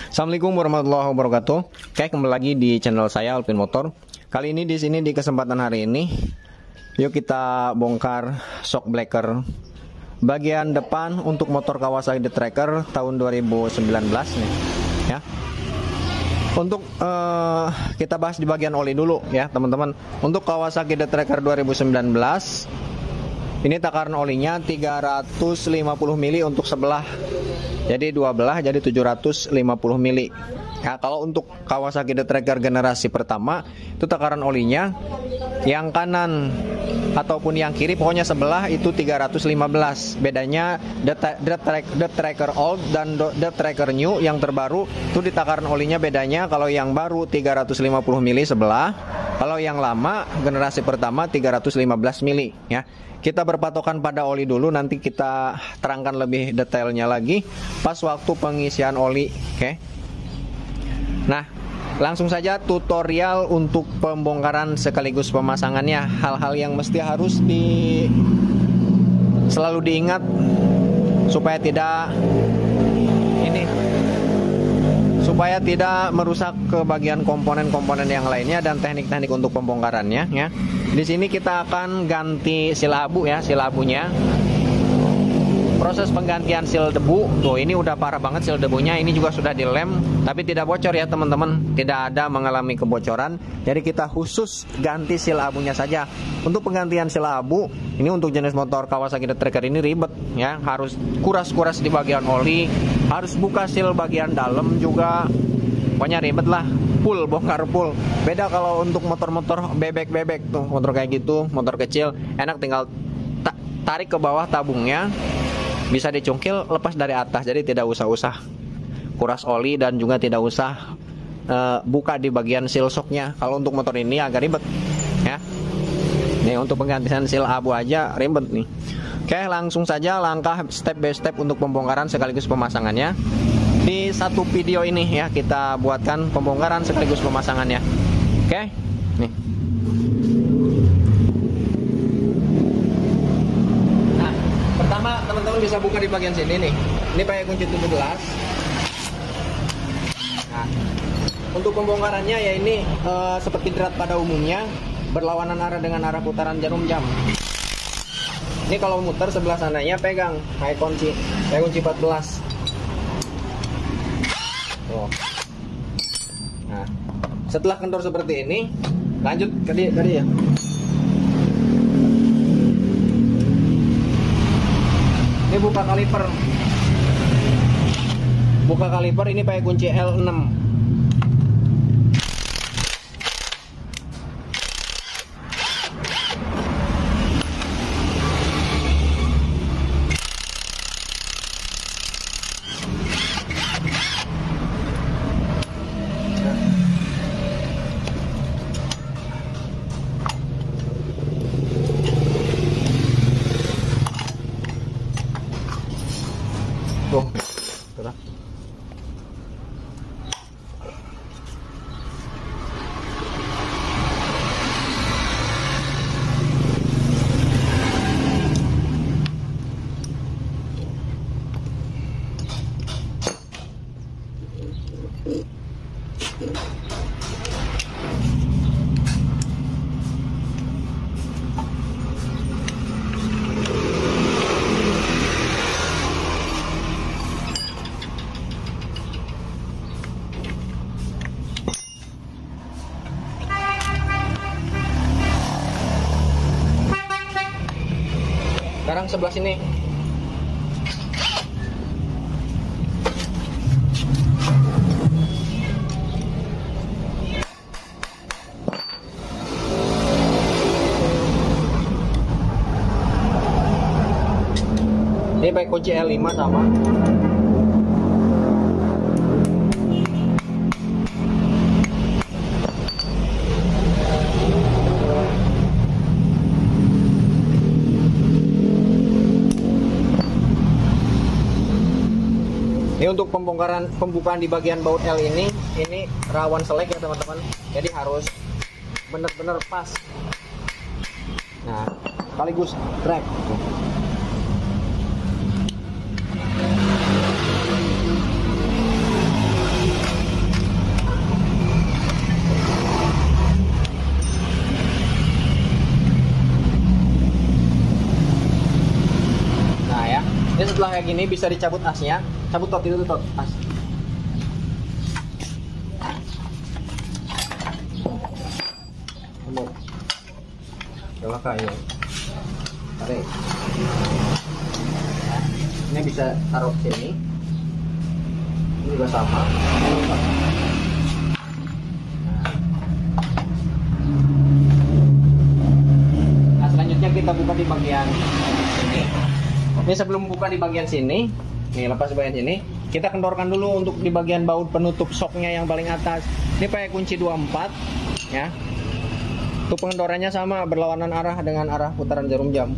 Assalamualaikum warahmatullahi wabarakatuh. Oke, kembali lagi di channel saya Alvin Motor. Kali ini di sini di kesempatan hari ini, yuk kita bongkar shock breaker bagian depan untuk motor Kawasaki The Tracker tahun 2019 nih, ya. Untuk kita bahas di bagian oli dulu ya, teman-teman. Untuk Kawasaki The Tracker 2019, ini takaran olinya 350 mili untuk sebelah. Jadi dua belah jadi 750 mili. Nah, kalau untuk Kawasaki The Tracker generasi pertama itu takaran olinya yang kanan ataupun yang kiri pokoknya sebelah itu 315. Bedanya The Tracker Old dan The Tracker New yang terbaru itu di takaran olinya bedanya. Kalau yang baru 350 mili sebelah, kalau yang lama generasi pertama 315 mili ya. Kita berpatokan pada oli dulu, nanti kita terangkan lebih detailnya lagi pas waktu pengisian oli. Oke. Nah, langsung saja tutorial untuk pembongkaran sekaligus pemasangannya. Hal-hal yang mesti harus selalu diingat supaya tidak merusak ke bagian komponen-komponen yang lainnya dan teknik-teknik untuk pembongkarannya ya. Di sini kita akan ganti sil abu ya, sil abunya. Proses penggantian sil debu, tuh ini udah parah banget sil debunya, ini juga sudah dilem tapi tidak bocor ya teman-teman, tidak ada mengalami kebocoran. Jadi kita khusus ganti sil abunya saja. Untuk penggantian sil abu, ini untuk jenis motor Kawasaki The Tracker ini ribet ya, harus kuras-kuras di bagian oli, harus buka sil bagian dalam juga, pokoknya ribet lah, bongkar full. Beda kalau untuk motor-motor bebek-bebek tuh, motor kayak gitu, motor kecil, enak tinggal tarik ke bawah tabungnya, bisa dicungkil lepas dari atas, jadi tidak usah kuras oli dan juga tidak usah buka di bagian seal shocknya. Kalau untuk motor ini agak ribet ya. Nih untuk penggantian seal abu aja ribet nih. Oke, langsung saja langkah step by step untuk pembongkaran sekaligus pemasangannya. Di satu video ini ya kita buatkan pembongkaran sekaligus pemasangannya. Oke, nih. Nah, pertama teman-teman bisa buka di bagian sini nih. Ini pakai kunci 17. Nah, untuk pembongkarannya ya ini seperti drat pada umumnya, berlawanan arah dengan arah putaran jarum jam. Ini kalau muter sebelah sananya pegang pakai kunci 14. Oh. Nah, setelah kendor seperti ini, lanjut tadi ya. Ini buka kaliper. Buka kaliper ini pakai kunci L6. Sekarang sebelah sini. Ini pakai kunci L5 sama. Ini untuk pembukaan di bagian baut L ini rawan selek ya teman-teman. Jadi harus benar-benar pas. Nah, sekaligus drag. setelah kayak gini bisa dicabut asnya. Cabut tot itu tot as. Coba kayu. Tarik. Ini bisa taruh sini. Ini juga sama. Nah, selanjutnya kita buka di bagian sini. Ini sebelum buka di bagian sini, nih lepas bagian sini, kita kendorkan dulu untuk di bagian baut penutup shocknya yang paling atas. Ini pakai kunci 24, ya. Untuk pengendorannya sama, berlawanan arah dengan arah putaran jarum jam.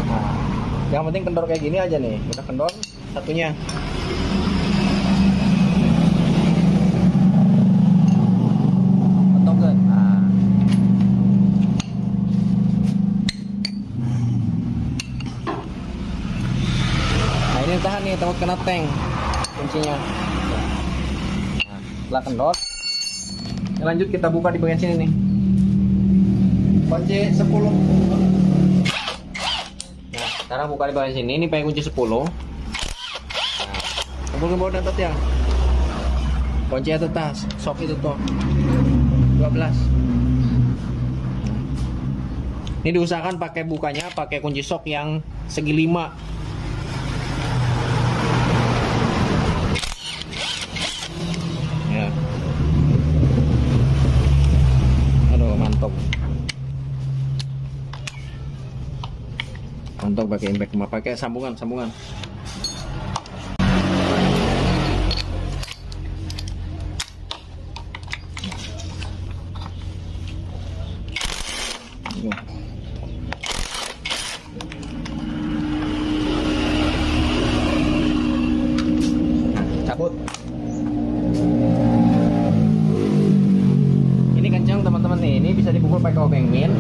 Nah, yang penting kendor kayak gini aja nih. Kita kendor satunya. Potongkan. Nah, ini tahan nih, takut kena tank kuncinya. Setelah kendor, lanjut kita buka di bagian sini nih. Kunci 10. Nah, sekarang buka di bagian sini. Ini pakai kunci 10. Nah, kumpul ke bawah dan ya. Kunci atas, shock itu tuh 12. Ini diusahakan pakai bukanya pakai kunci shock yang segi 5. Mantap pakai impact, pakai sambungan. Cabut. Ini kencang teman-teman nih. Ini bisa dipukul pakai obeng min.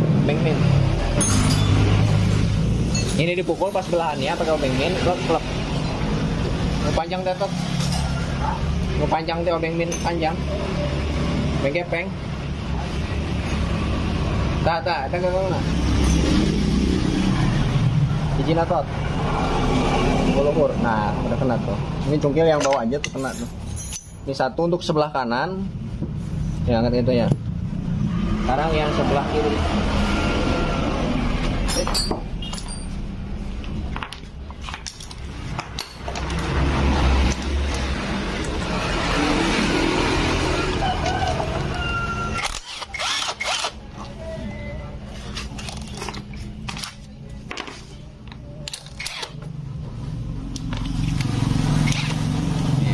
Ini dipukul pas belahannya pakai obeng min, klep. Panjang tetot. Panjang teh obeng min panjang. Bengkepeng. Tak, ada mana? Izin tot. Bolongur. Nah, udah kena tuh. Ini cungkil yang bawah aja tuh kena tuh. Ini satu untuk sebelah kanan. Ya, angkat itu ya. Sekarang yang sebelah kiri.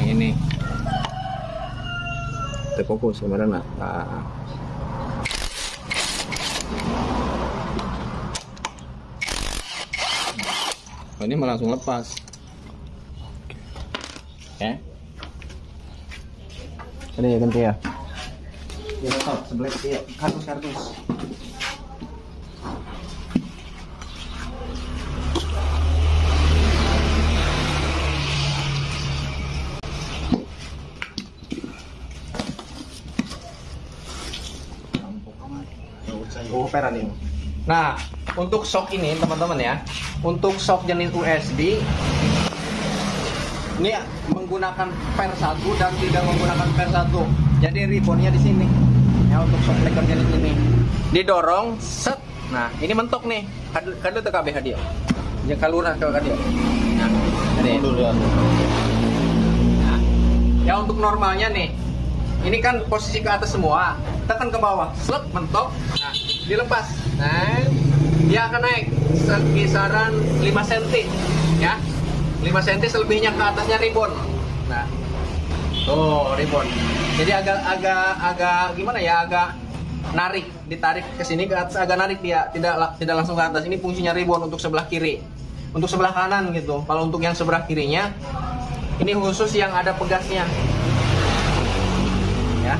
Ini terfokus kemana? Nah. Oh, ini malah langsung lepas. Oke. Ada ya ganti ya. Ya stop sebelah ya kartus. Peran ini. Nah, untuk shock ini teman-teman ya, untuk shock jenis USB ini menggunakan per 1 dan tidak menggunakan per 1. Jadi ribbonnya di sini. Ya, untuk shock breaker jenis ini didorong set. Nah, ini mentok nih. Kado TKB hadiah. Ya kalurah ke hadiah. Nah, ini dulu ya. Nah, ya untuk normalnya nih. Ini kan posisi ke atas semua, tekan ke bawah, slep mentok, nah dilepas, nah dia akan naik kisaran 5 cm, ya, 5 cm selebihnya ke atasnya ribbon, nah, tuh ribbon, jadi agak gimana ya, agak narik, ditarik ke sini ke atas, agak narik dia, tidak langsung ke atas. Ini fungsinya ribbon untuk sebelah kiri, untuk sebelah kanan gitu. Kalau untuk yang sebelah kirinya, ini khusus yang ada pegasnya. Ya,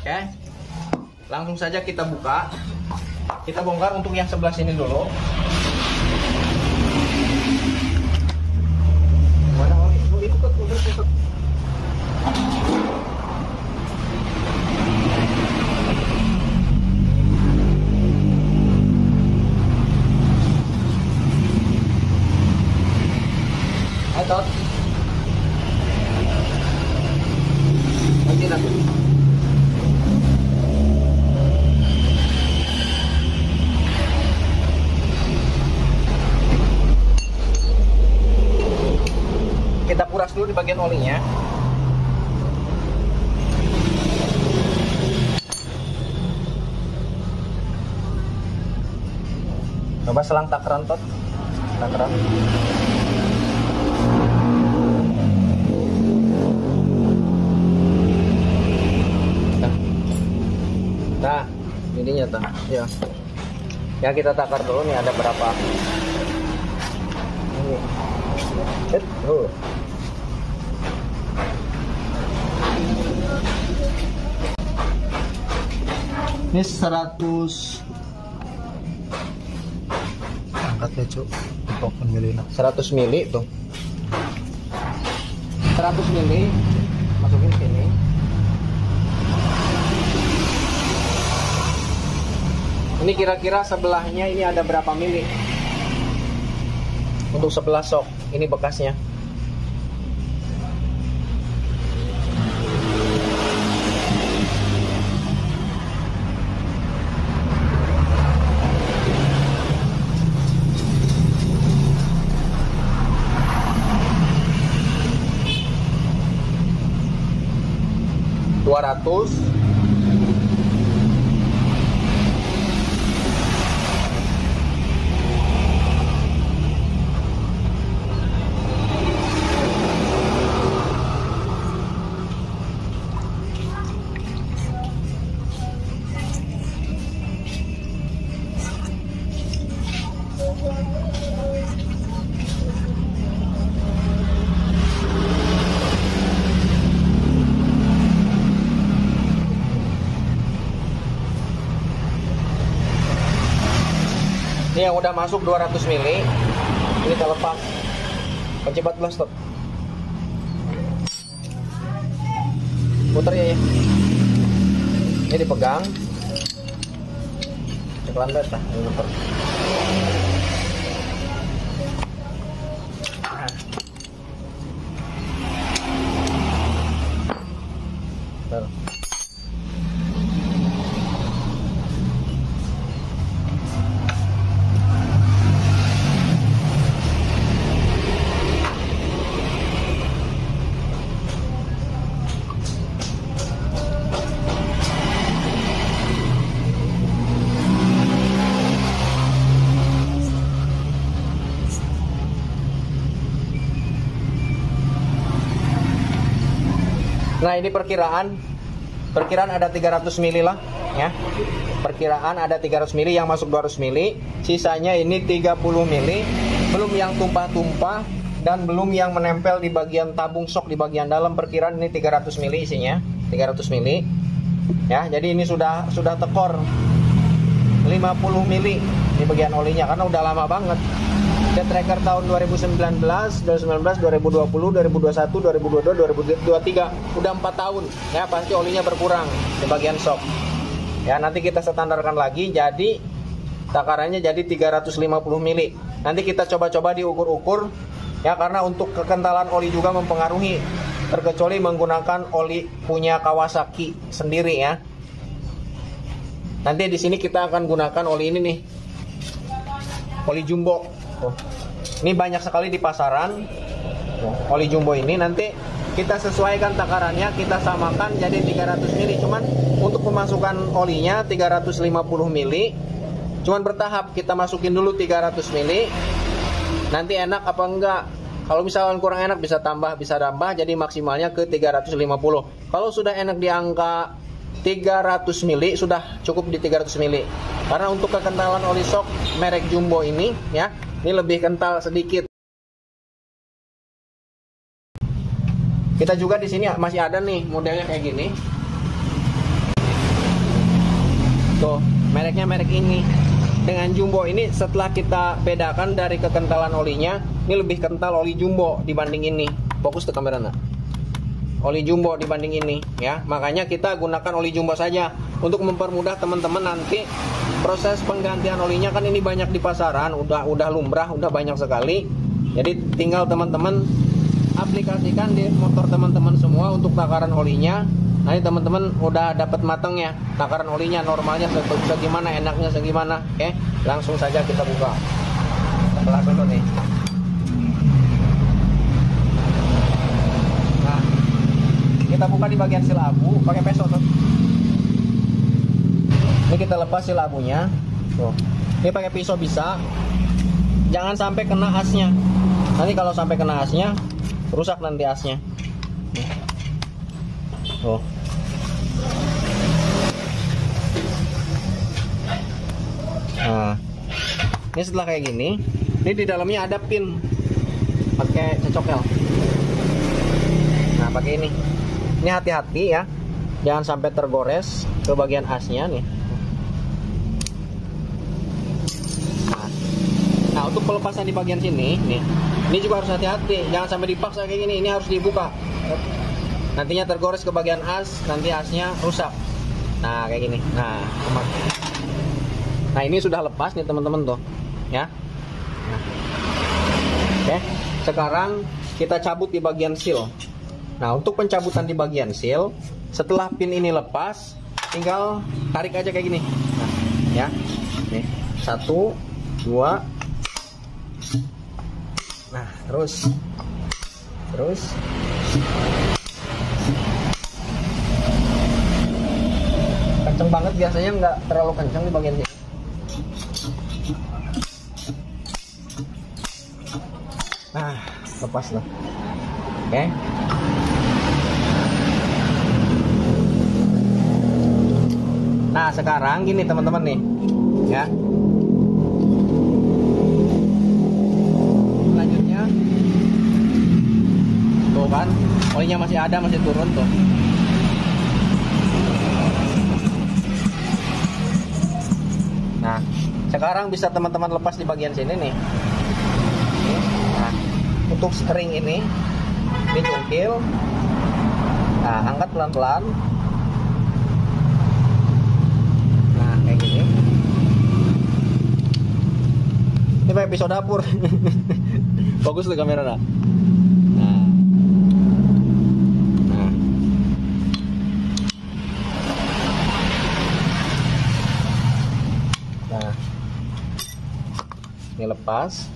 Oke, langsung saja kita buka. Kita bongkar untuk yang sebelah sini dulu. Tot. Nanti aku. Kita kuras dulu di bagian olinya. Coba selang takaran Tot. Takaran. Nah, ininya tuh. Ya. Ya kita takar dulu nih ada berapa. Ini. Tuh. Ini 100 angkat ya cuk, 100 mili tuh. 100 mili masukin sini. Ini kira-kira sebelahnya ini ada berapa mili? Untuk sebelah sok, ini bekasnya. Ratus. Ini yang udah masuk 200 mili. Ini kita lepas. Kunci 14 Tot. Putar ya. Ini dipegang. Ceklan beta, ini putar. Nah ini perkiraan ada 300 mili lah ya. Perkiraan ada 300 mili yang masuk 200 mili, sisanya ini 30 mili, belum yang tumpah-tumpah dan belum yang menempel di bagian tabung sok di bagian dalam. Perkiraan ini 300 mili isinya, 300 mili. Ya, jadi ini sudah tekor 50 mili di bagian olinya karena udah lama banget. Dia tracker tahun 2019, 2020, 2021, 2022, 2023, udah 4 tahun. Ya, pasti olinya berkurang di bagian sok. Ya, nanti kita standarkan lagi jadi takarannya jadi 350 mili. Nanti kita coba-coba diukur-ukur ya, karena untuk kekentalan oli juga mempengaruhi, terkecuali menggunakan oli punya Kawasaki sendiri ya. Nanti di sini kita akan gunakan oli ini nih. Oli jumbo. Oh. Ini banyak sekali di pasaran. Oli jumbo ini nanti kita sesuaikan takarannya, kita samakan jadi 300 mili. Cuman untuk pemasukan olinya 350 mili. Cuman bertahap, kita masukin dulu 300 mili. Nanti enak apa enggak? Kalau misalkan kurang enak bisa tambah, jadi maksimalnya ke 350. Kalau sudah enak di angka 300 mili, sudah cukup di 300 mili. Karena untuk kekentalan oli sok merek jumbo ini ya, ini lebih kental sedikit. Kita juga di sini masih ada nih modelnya kayak gini. Tuh, mereknya merek ini. Dengan jumbo ini setelah kita bedakan dari kekentalan olinya, ini lebih kental oli jumbo dibanding ini. Fokus ke kamera nak. oli jumbo dibanding ini ya. Makanya kita gunakan oli jumbo saja untuk mempermudah teman-teman nanti proses penggantian olinya. Kan ini banyak di pasaran, udah lumrah, udah banyak sekali. Jadi tinggal teman-teman aplikasikan di motor teman-teman semua untuk takaran olinya. Nanti teman-teman udah dapat mateng ya takaran olinya, normalnya segimana, enaknya segimana. Oke, langsung saja kita buka. Sebelah dulu nih. Nah, kita buka di bagian sil abu pakai peso tuh. Ini kita lepas sil abunya. Tuh. Ini pakai pisau bisa. Jangan sampai kena asnya. Nanti kalau sampai kena asnya, rusak nanti asnya. Tuh. Nah, ini setelah kayak gini, ini di dalamnya ada pin, pakai cecokel. Nah, pakai ini. Ini hati-hati ya, jangan sampai tergores ke bagian asnya nih. Nah, untuk pelepasan di bagian sini, nih, ini juga harus hati-hati, jangan sampai dipaksa kayak gini. Ini harus dibuka. Nantinya tergores ke bagian as, nanti asnya rusak. Nah, kayak gini. Nah, ini sudah lepas nih teman-teman tuh, ya. Nah. Oke, sekarang kita cabut di bagian seal. Nah, untuk pencabutan di bagian seal, setelah pin ini lepas, tinggal tarik aja kayak gini. Nah, ya. Nih, 1, 2. Nah, terus. Kenceng banget, biasanya nggak terlalu kenceng di bagian sini. Nah, lepas lah. Oke. Nah, sekarang gini teman-teman nih, ya. Selanjutnya, tuh kan, olinya masih ada, masih turun tuh. Nah, sekarang bisa teman-teman lepas di bagian sini nih. Nah, untuk ring ini dicungkil. Nah, angkat pelan-pelan. Nah, kayak gini. Ini kayak pisau dapur. Bagus tuh kamera. Nah. Ini lepas.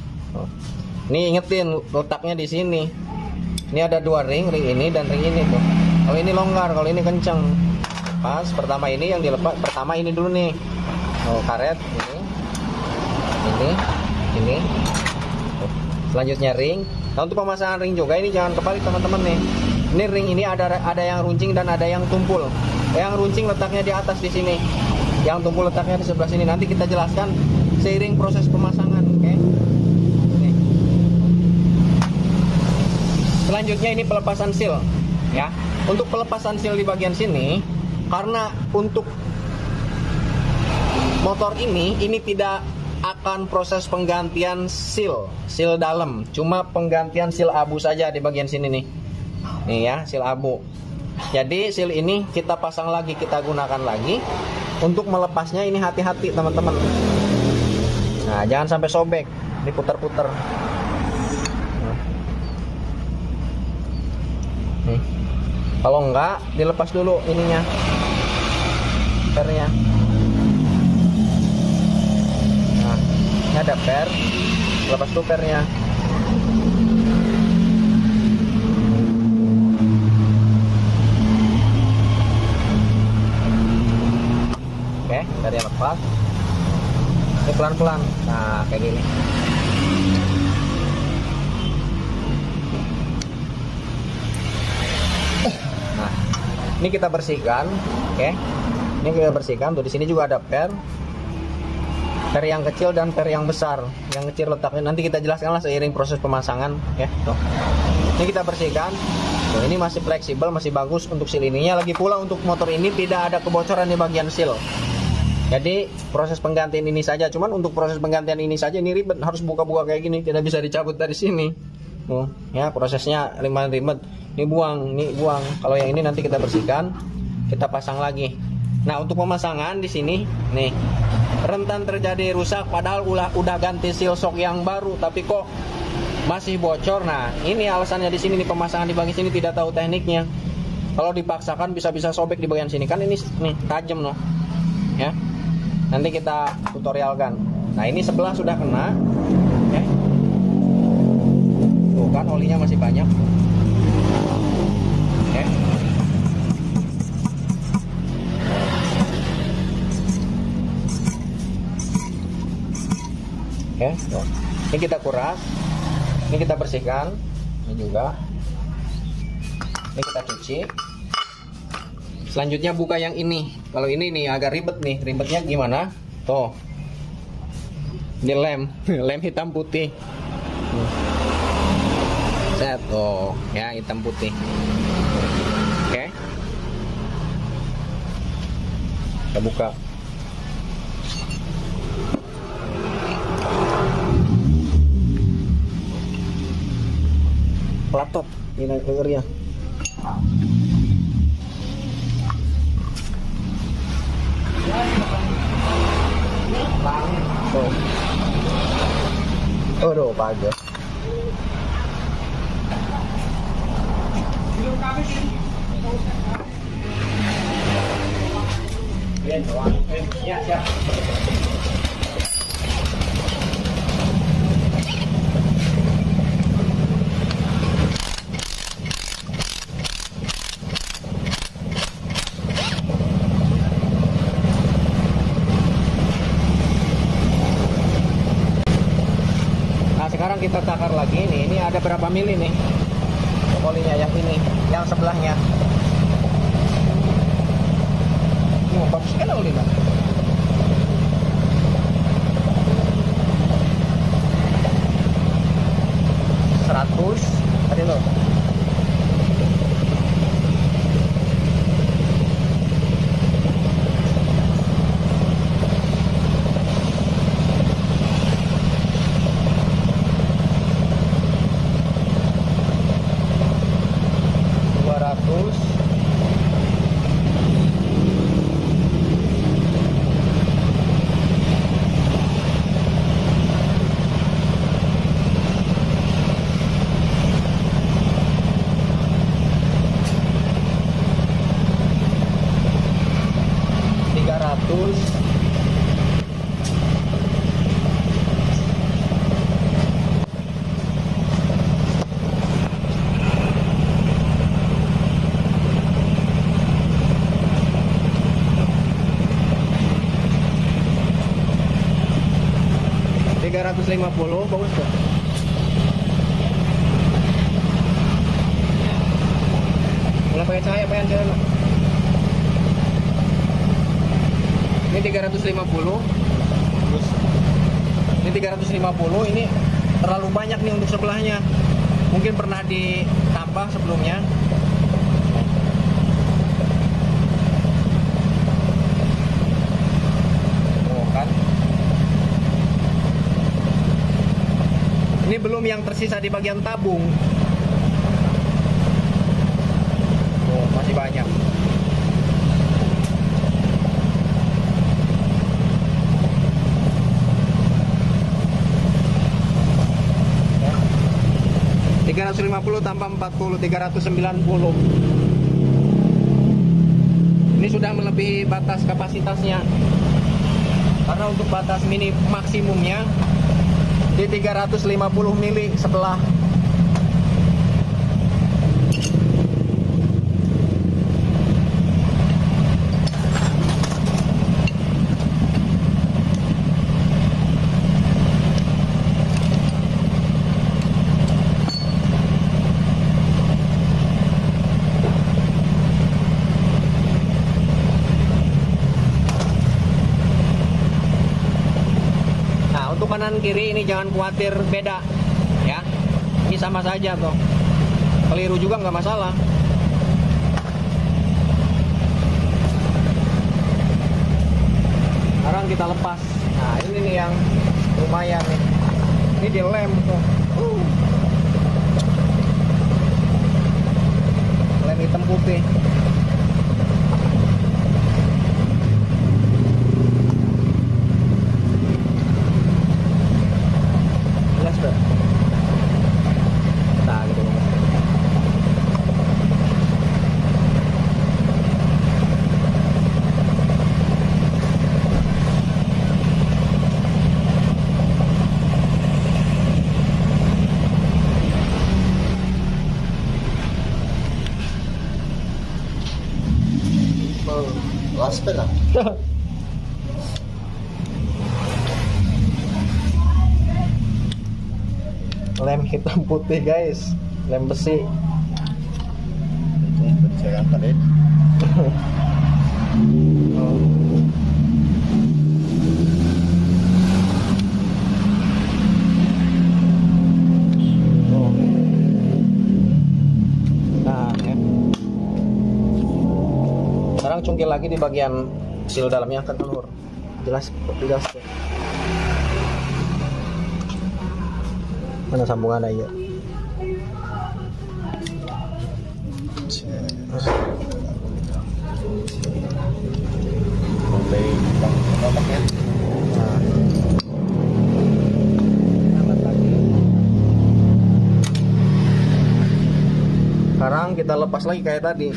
Ini ingetin letaknya di sini. Ini ada dua ring ini dan ring ini tuh. Kalau ini longgar, kalau ini kenceng. Pas pertama ini yang dilepas, pertama ini dulu nih. Karet ini. Selanjutnya ring. Nah, untuk pemasangan ring juga ini jangan kebalik teman-teman nih. Ini ring ini ada yang runcing dan ada yang tumpul. Yang runcing letaknya di atas di sini. Yang tumpul letaknya di sebelah sini. Nanti kita jelaskan seiring proses pemasangan, oke? Selanjutnya ini pelepasan seal, ya. Untuk pelepasan seal di bagian sini, karena untuk motor ini tidak akan proses penggantian seal dalam, cuma penggantian seal abu saja di bagian sini nih. Nih ya, seal abu. Jadi seal ini kita pasang lagi, kita gunakan lagi. Untuk melepasnya ini hati-hati teman-teman. Nah, jangan sampai sobek, diputar-putar. Kalau enggak, dilepas dulu ininya, pernya. Nah, ini ada per, lepas tuh pernya. Oke, dari yang lepas. Ini pelan-pelan. Nah, kayak gini. Nah, ini kita bersihkan, oke? Ini kita bersihkan. Tuh di sini juga ada per yang kecil dan per yang besar. Yang kecil letaknya nanti kita jelaskan lah seiring proses pemasangan, oke? Tuh. Ini kita bersihkan. Tuh, ini masih fleksibel, masih bagus untuk seal ininya. Lagi pula untuk motor ini tidak ada kebocoran di bagian seal. Jadi proses penggantian ini saja, cuman untuk proses penggantian ini saja ini ribet, harus buka-buka kayak gini, tidak bisa dicabut dari sini. Ya prosesnya lumayan ribet. Ini buang, ini buang. Kalau yang ini nanti kita bersihkan, kita pasang lagi. Nah, untuk pemasangan di sini nih rentan terjadi rusak padahal udah ganti seal shock yang baru tapi kok masih bocor. Nah, ini alasannya di sini nih, pemasangan di bagian sini tidak tahu tekniknya. Kalau dipaksakan bisa-bisa sobek di bagian sini. Kan ini nih tajam loh. Ya. Nanti kita tutorialkan. Nah, ini sebelah sudah kena. Ya. Tuh kan olinya masih banyak. Ya. Oke, ini kita kuras, ini kita bersihkan, ini juga, ini kita cuci. Selanjutnya buka yang ini. Kalau ini nih agak ribet nih, ribetnya gimana? Tuh, ini lem, lem hitam putih. Set, oh, ya hitam putih. Oke, kita buka. Pelatok ini dengernya. Tuh. Aduh, pagi. Ya, siap. Sekarang kita takar lagi nih. Ini ada berapa mili nih olinya yang ini, yang sebelahnya. Oh, bagus kan olinya. 100 tadi loh. $350 bagus tuh. Mulai pakai cahaya pakai cahaya. Ini 350. Terus ini 350, ini terlalu banyak nih untuk sebelahnya. Mungkin pernah ditambah sebelumnya. Oh kan. Ini belum yang tersisa di bagian tabung. Oh, masih banyak. Ya. 350 tambah 40, 390. Ini sudah melebihi batas kapasitasnya. Karena untuk batas mini maksimumnya di 350 mili sebelah. Kanan kiri ini jangan khawatir beda ya, ini sama saja tuh, keliru juga nggak masalah. Sekarang kita lepas. Nah ini nih yang lumayan nih, ini dilem tuh. putih. Jelas gak? Nah gitu. Wasper lah. Lem hitam putih guys, lem besi. Ini saya angkat. Nah, ya. Sekarang cungkil lagi di bagian seal dalamnya kan telur. Jelas, jelas. Mana sambungan aja? Mulai bang ya. Sekarang kita lepas lagi kayak tadi.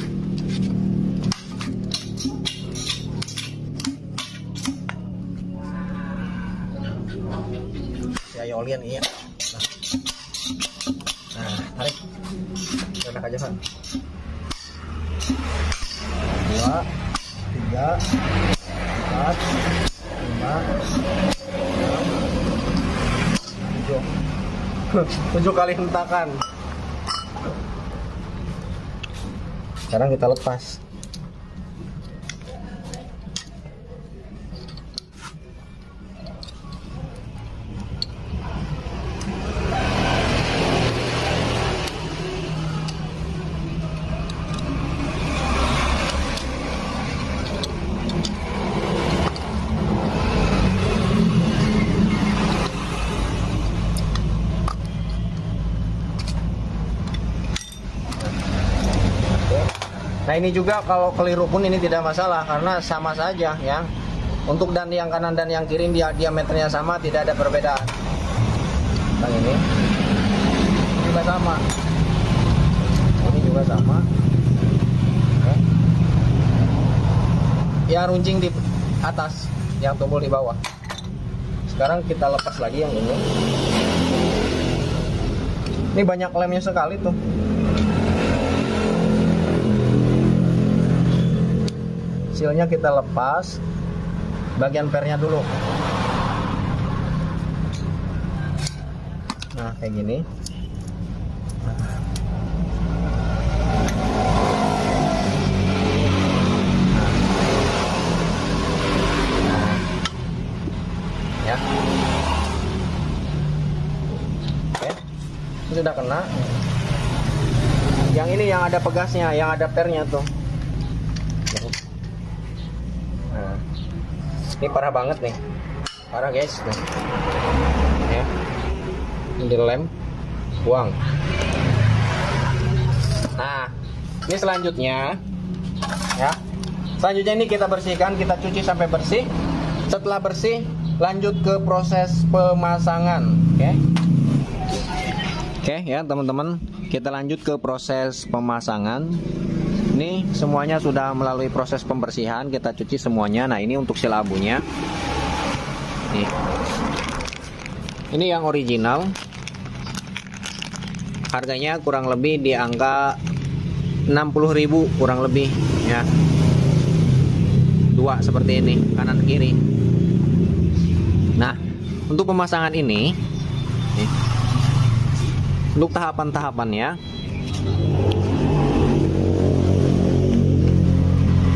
Ya olian iya. Nah, tarik. Enak aja kan. 2, 3, 4, 5, 6, 7. 7 kali hentakan. Sekarang kita lepas. Nah ini juga kalau keliru pun ini tidak masalah karena sama saja ya. Untuk dan yang kanan dan yang kiri dia diameternya sama, tidak ada perbedaan. Yang ini juga sama. Ini juga sama. Ya runcing di atas, yang tumpul di bawah. Sekarang kita lepas lagi yang ini. Ini banyak lemnya sekali tuh. Sealnya kita lepas bagian pernya dulu. Nah kayak gini. Ya. Oke. Ini sudah kena. Yang ini yang ada pegasnya, yang ada pernya tuh. Nah, ini parah banget nih, parah guys. Nih. Ya, ini dilem, buang. Nah, ini selanjutnya, ya, selanjutnya ini kita bersihkan, kita cuci sampai bersih. Setelah bersih, lanjut ke proses pemasangan. Oke, ya teman-teman, kita lanjut ke proses pemasangan. Ini semuanya sudah melalui proses pembersihan, kita cuci semuanya. Nah ini untuk seal abunya. Nih. Ini yang original. Harganya kurang lebih di angka 60.000 kurang lebih ya. Dua seperti ini, kanan kiri. Nah, untuk pemasangan ini nih, untuk tahapan-tahapannya.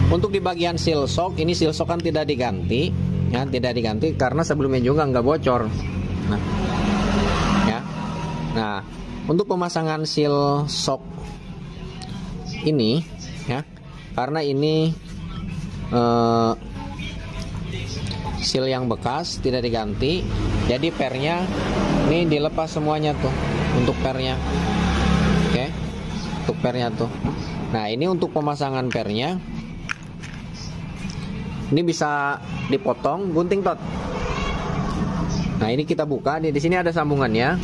Untuk di bagian seal shock, ini seal shock kan tidak diganti, ya, tidak diganti karena sebelumnya juga nggak bocor. Nah, ya, nah, untuk pemasangan seal shock ini, ya, karena ini seal yang bekas tidak diganti, jadi pernya ini dilepas semuanya tuh, untuk pernya, oke, untuk pernya tuh. Nah, ini untuk pemasangan pernya. Ini bisa dipotong gunting tot. Nah, ini kita buka. Di sini ada sambungannya.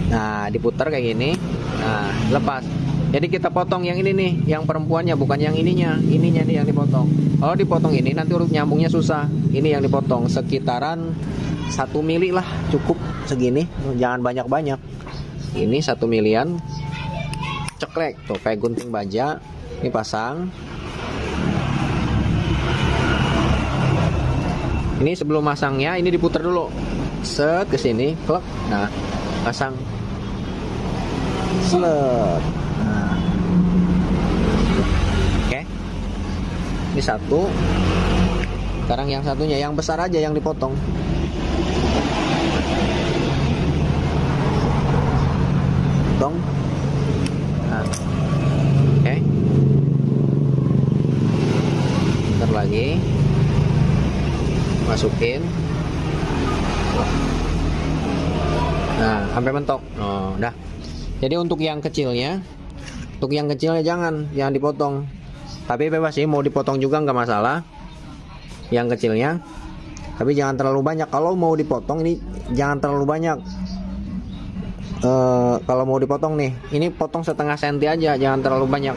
Nah, diputar kayak gini. Nah, lepas. Jadi kita potong yang ini nih, yang perempuannya, bukan yang ininya. Ininya nih yang dipotong. Kalau dipotong ini nanti urut nyambungnya susah. Ini yang dipotong sekitaran 1 mili lah, cukup segini. Jangan banyak-banyak. Ini 1 milian. Ceklek tuh kayak gunting baja. Ini pasang. Ini sebelum masangnya ini diputar dulu. Set ke sini, klek. Nah, pasang. Slet. Nah. Oke. Ini satu. Sekarang yang satunya, yang besar aja yang dipotong. Potong. Nah. Oke. Bentar lagi. Masukin. Nah, sampai mentok. Oh, udah. Jadi untuk yang kecilnya jangan dipotong. Tapi bebas sih, mau dipotong juga nggak masalah. Yang kecilnya, tapi jangan terlalu banyak. Kalau mau dipotong ini jangan terlalu banyak. Kalau mau dipotong nih, ini potong setengah senti aja, jangan terlalu banyak.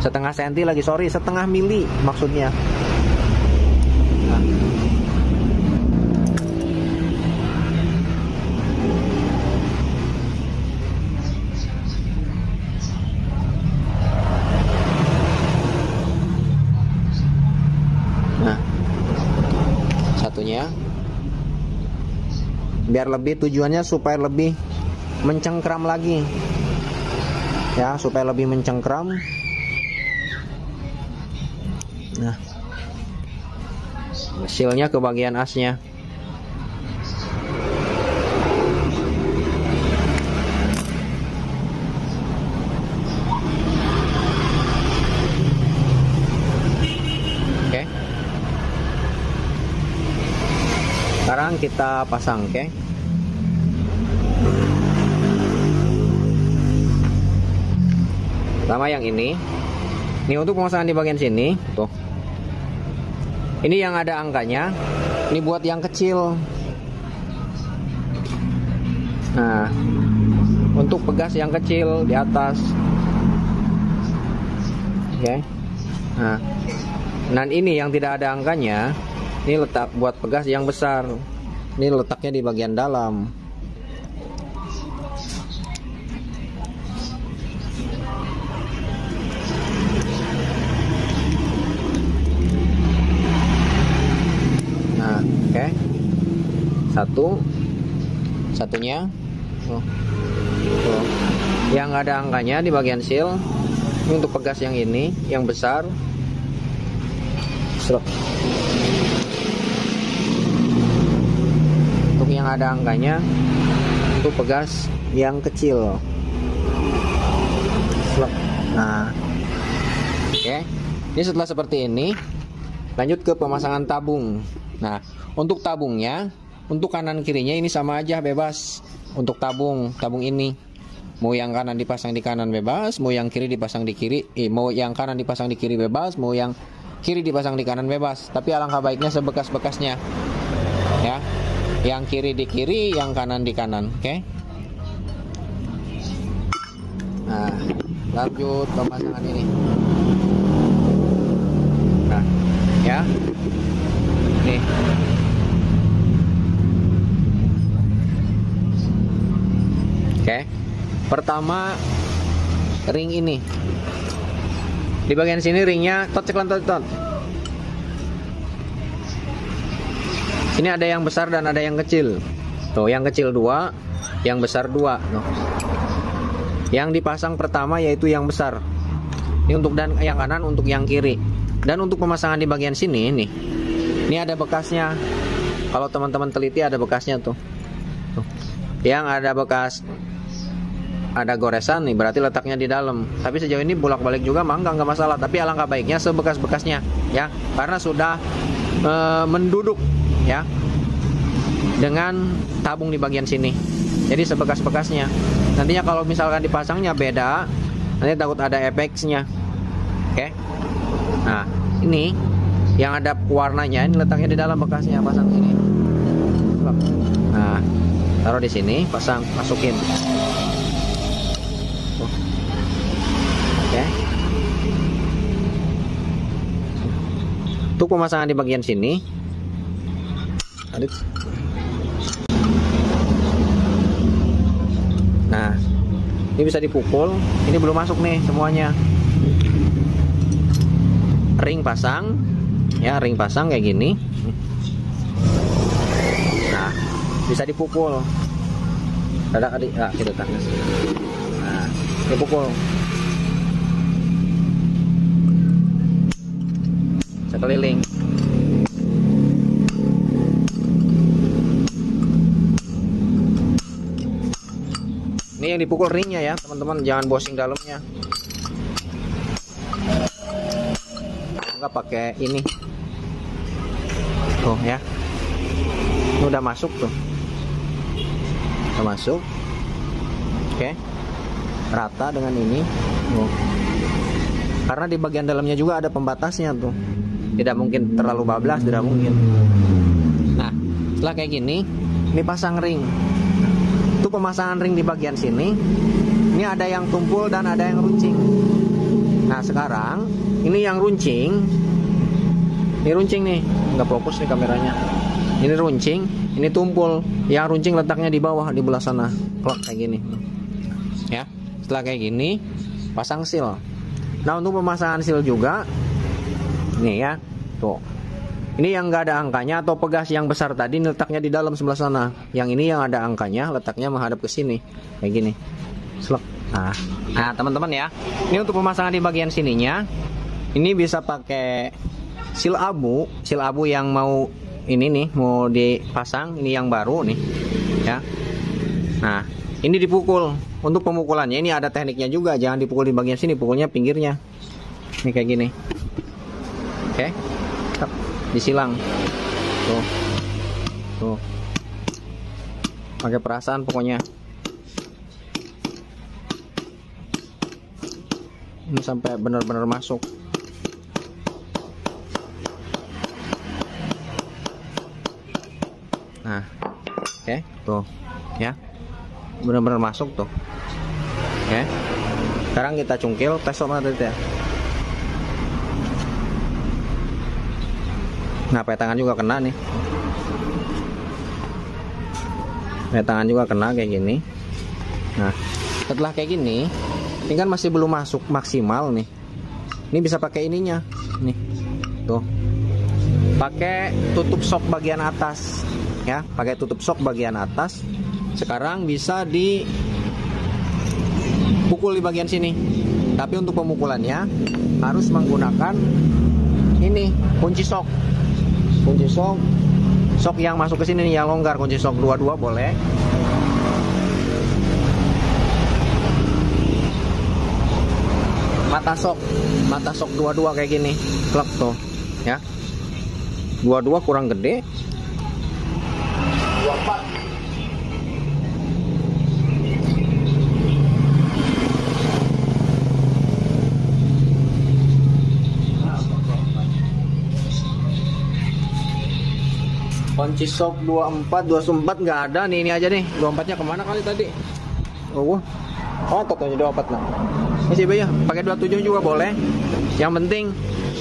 Setengah senti lagi, sorry, setengah mili maksudnya. Nah, satunya biar lebih, tujuannya supaya lebih mencengkram lagi ya, supaya lebih mencengkram. Nah, silnya ke bagian asnya. Oke. Sekarang kita pasang, oke. Pertama yang ini. Ini untuk pemasangan di bagian sini, tuh. Ini yang ada angkanya. Ini buat yang kecil. Nah, untuk pegas yang kecil di atas. Oke. Nah, dan ini yang tidak ada angkanya. Ini letak buat pegas yang besar. Ini letaknya di bagian dalam. Oke, satunya, yang ada angkanya di bagian seal. Ini untuk pegas yang ini, yang besar. Untuk yang ada angkanya, untuk pegas yang kecil. Nah, oke. Ini setelah seperti ini, lanjut ke pemasangan tabung. Nah, untuk tabungnya, untuk kanan kirinya ini sama aja, bebas. Untuk tabung ini, mau yang kanan dipasang di kanan bebas, mau yang kiri dipasang di kiri, mau yang kanan dipasang di kiri bebas, mau yang kiri dipasang di kanan bebas. Tapi alangkah baiknya sebekas-bekasnya, ya. Yang kiri di kiri, yang kanan di kanan, oke? Nah, lanjut pemasangan ini. Nah, ya. Nih. Oke. Pertama ring ini. Di bagian sini ringnya tot. Ini ada yang besar dan ada yang kecil. Tuh, yang kecil 2, yang besar 2. Tuh. Yang dipasang pertama yaitu yang besar. Ini untuk dan yang kanan untuk yang kiri. Dan untuk pemasangan di bagian sini nih. Ini ada bekasnya. Kalau teman-teman teliti ada bekasnya tuh. Yang ada bekas, ada goresan nih, berarti letaknya di dalam. Tapi sejauh ini bolak-balik juga mah nggak masalah. Tapi alangkah baiknya sebekas-bekasnya, ya, karena sudah menduduk, ya. dengan tabung di bagian sini. Jadi sebekas-bekasnya. Nantinya kalau misalkan dipasangnya beda, nanti takut ada efeknya. Oke. Nah, ini yang ada warnanya, ini letaknya di dalam bekasnya, pasang sini. Nah, taruh di sini, pasang, masukin. Oke. Untuk pemasangan di bagian sini. Nah, ini bisa dipukul. Ini belum masuk nih semuanya. Ring pasang, ya, ring pasang kayak gini. Nah, bisa dipukul. Dadak adik, gitu kan. Nah, dipukul. Sekeliling. Ini yang dipukul ringnya ya teman-teman, jangan bosing dalamnya. Enggak pakai ini tuh ya, ini udah masuk tuh, udah masuk. Oke, rata dengan ini tuh. Karena di bagian dalamnya juga ada pembatasnya tuh, tidak mungkin terlalu bablas, tidak mungkin. Nah, setelah kayak gini, ini pasang ring. Untuk pemasangan ring di bagian sini, ini ada yang tumpul dan ada yang runcing. Nah, sekarang ini yang runcing. Ini runcing nih, nggak fokus nih kameranya. Ini runcing, ini tumpul. Yang runcing letaknya di bawah, di belah sana. Plok kayak gini. Ya, setelah kayak gini, pasang seal. Nah, untuk pemasangan seal juga, nih ya, tuh. Ini yang nggak ada angkanya atau pegas yang besar tadi letaknya di dalam sebelah sana. Yang ini yang ada angkanya letaknya menghadap ke sini, kayak gini. Selek. Nah, teman-teman ya, ini untuk pemasangan di bagian sininya. Ini bisa pakai seal abu yang mau ini nih mau dipasang. Ini yang baru nih, ya. Nah, ini dipukul. Untuk pemukulannya ini ada tekniknya juga. Jangan dipukul di bagian sini, pukulnya pinggirnya. Ini kayak gini. Oke. Disilang tuh pakai perasaan pokoknya. Ini sampai benar-benar masuk. Nah, oke, tuh ya, benar-benar masuk tuh. Oke, sekarang kita cungkil, tes sama tadi ya. Nah, tangan juga kena nih. Tangan juga kena kayak gini. Nah, setelah kayak gini, ini kan masih belum masuk maksimal nih. Ini bisa pakai ininya, nih, tuh. Pakai tutup sok bagian atas, ya. Pakai tutup sok bagian atas. Sekarang bisa dipukul di bagian sini. Tapi untuk pemukulannya harus menggunakan ini kunci sok. Kunci sok yang masuk ke sini nih, yang longgar, kunci sok 22 boleh. Mata sok 22 kayak gini, klep tuh, ya. 22 kurang gede. 24. Kunci sok 24 nggak ada nih, ini aja nih. 24-nya kemana kali tadi? Oh, totonya 24 nah. Ini sih ya, pakai 27 juga boleh. Yang penting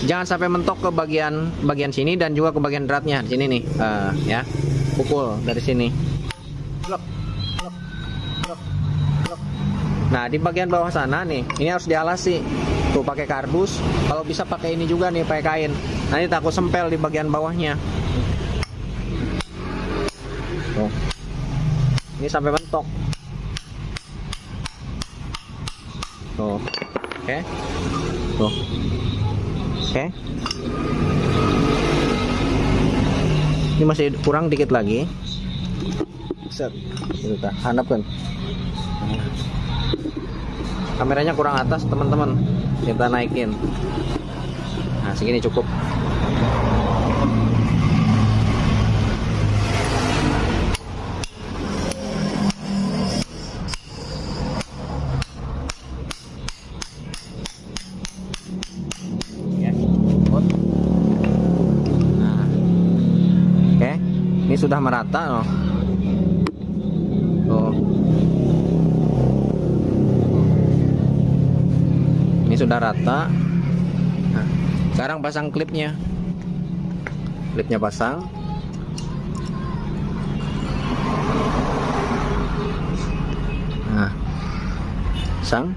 jangan sampai mentok ke bagian sini dan juga ke bagian dratnya di sini nih. Ya, pukul dari sini. Nah, di bagian bawah sana nih, ini harus dialasi. Tuh pakai kardus. Kalau bisa pakai ini juga nih, pakai kain. Nanti takut sempel di bagian bawahnya. Tuh. Ini sampai mentok. Tuh. Oke. Tuh. Oke. Ini masih kurang dikit lagi. Set. Itu tah, handapkan. Kameranya kurang atas, teman-teman. Kita naikin. Nah, segini cukup. sudah merata loh. Tuh. Ini sudah rata. Nah, sekarang pasang klipnya. Klipnya pasang. Nah, pasang.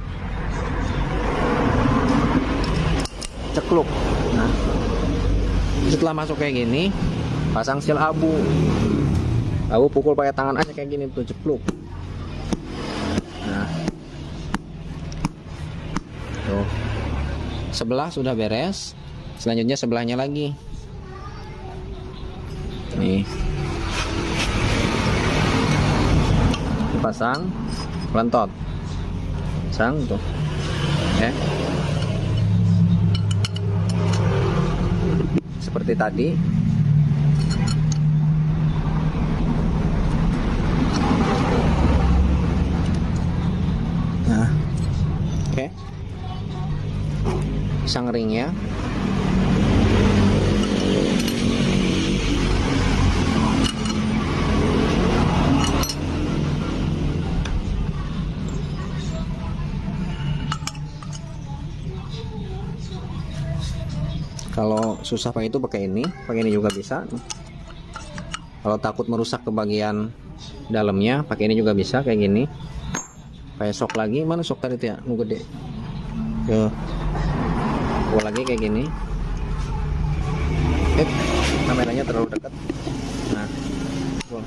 Cekluk. Nah, setelah masuk kayak gini, pasang seal abu. Abu pukul pakai tangan aja kayak gini tuh, cekluk. Nah, tuh. Sebelah sudah beres. Selanjutnya sebelahnya lagi. Nih. Dipasang, pelentot. Pasang tuh. Ya. Seperti tadi. Nah, oke. Pasang ringnya. Kalau susah pakai itu pakai ini juga bisa. Kalau takut merusak ke bagian dalamnya, pakai ini juga bisa kayak gini. Kayak sok lagi, mana sok tadi tuh ya, nu gede. Yo. Gua lagi kayak gini. Kameranya terlalu dekat. Nah. Gua.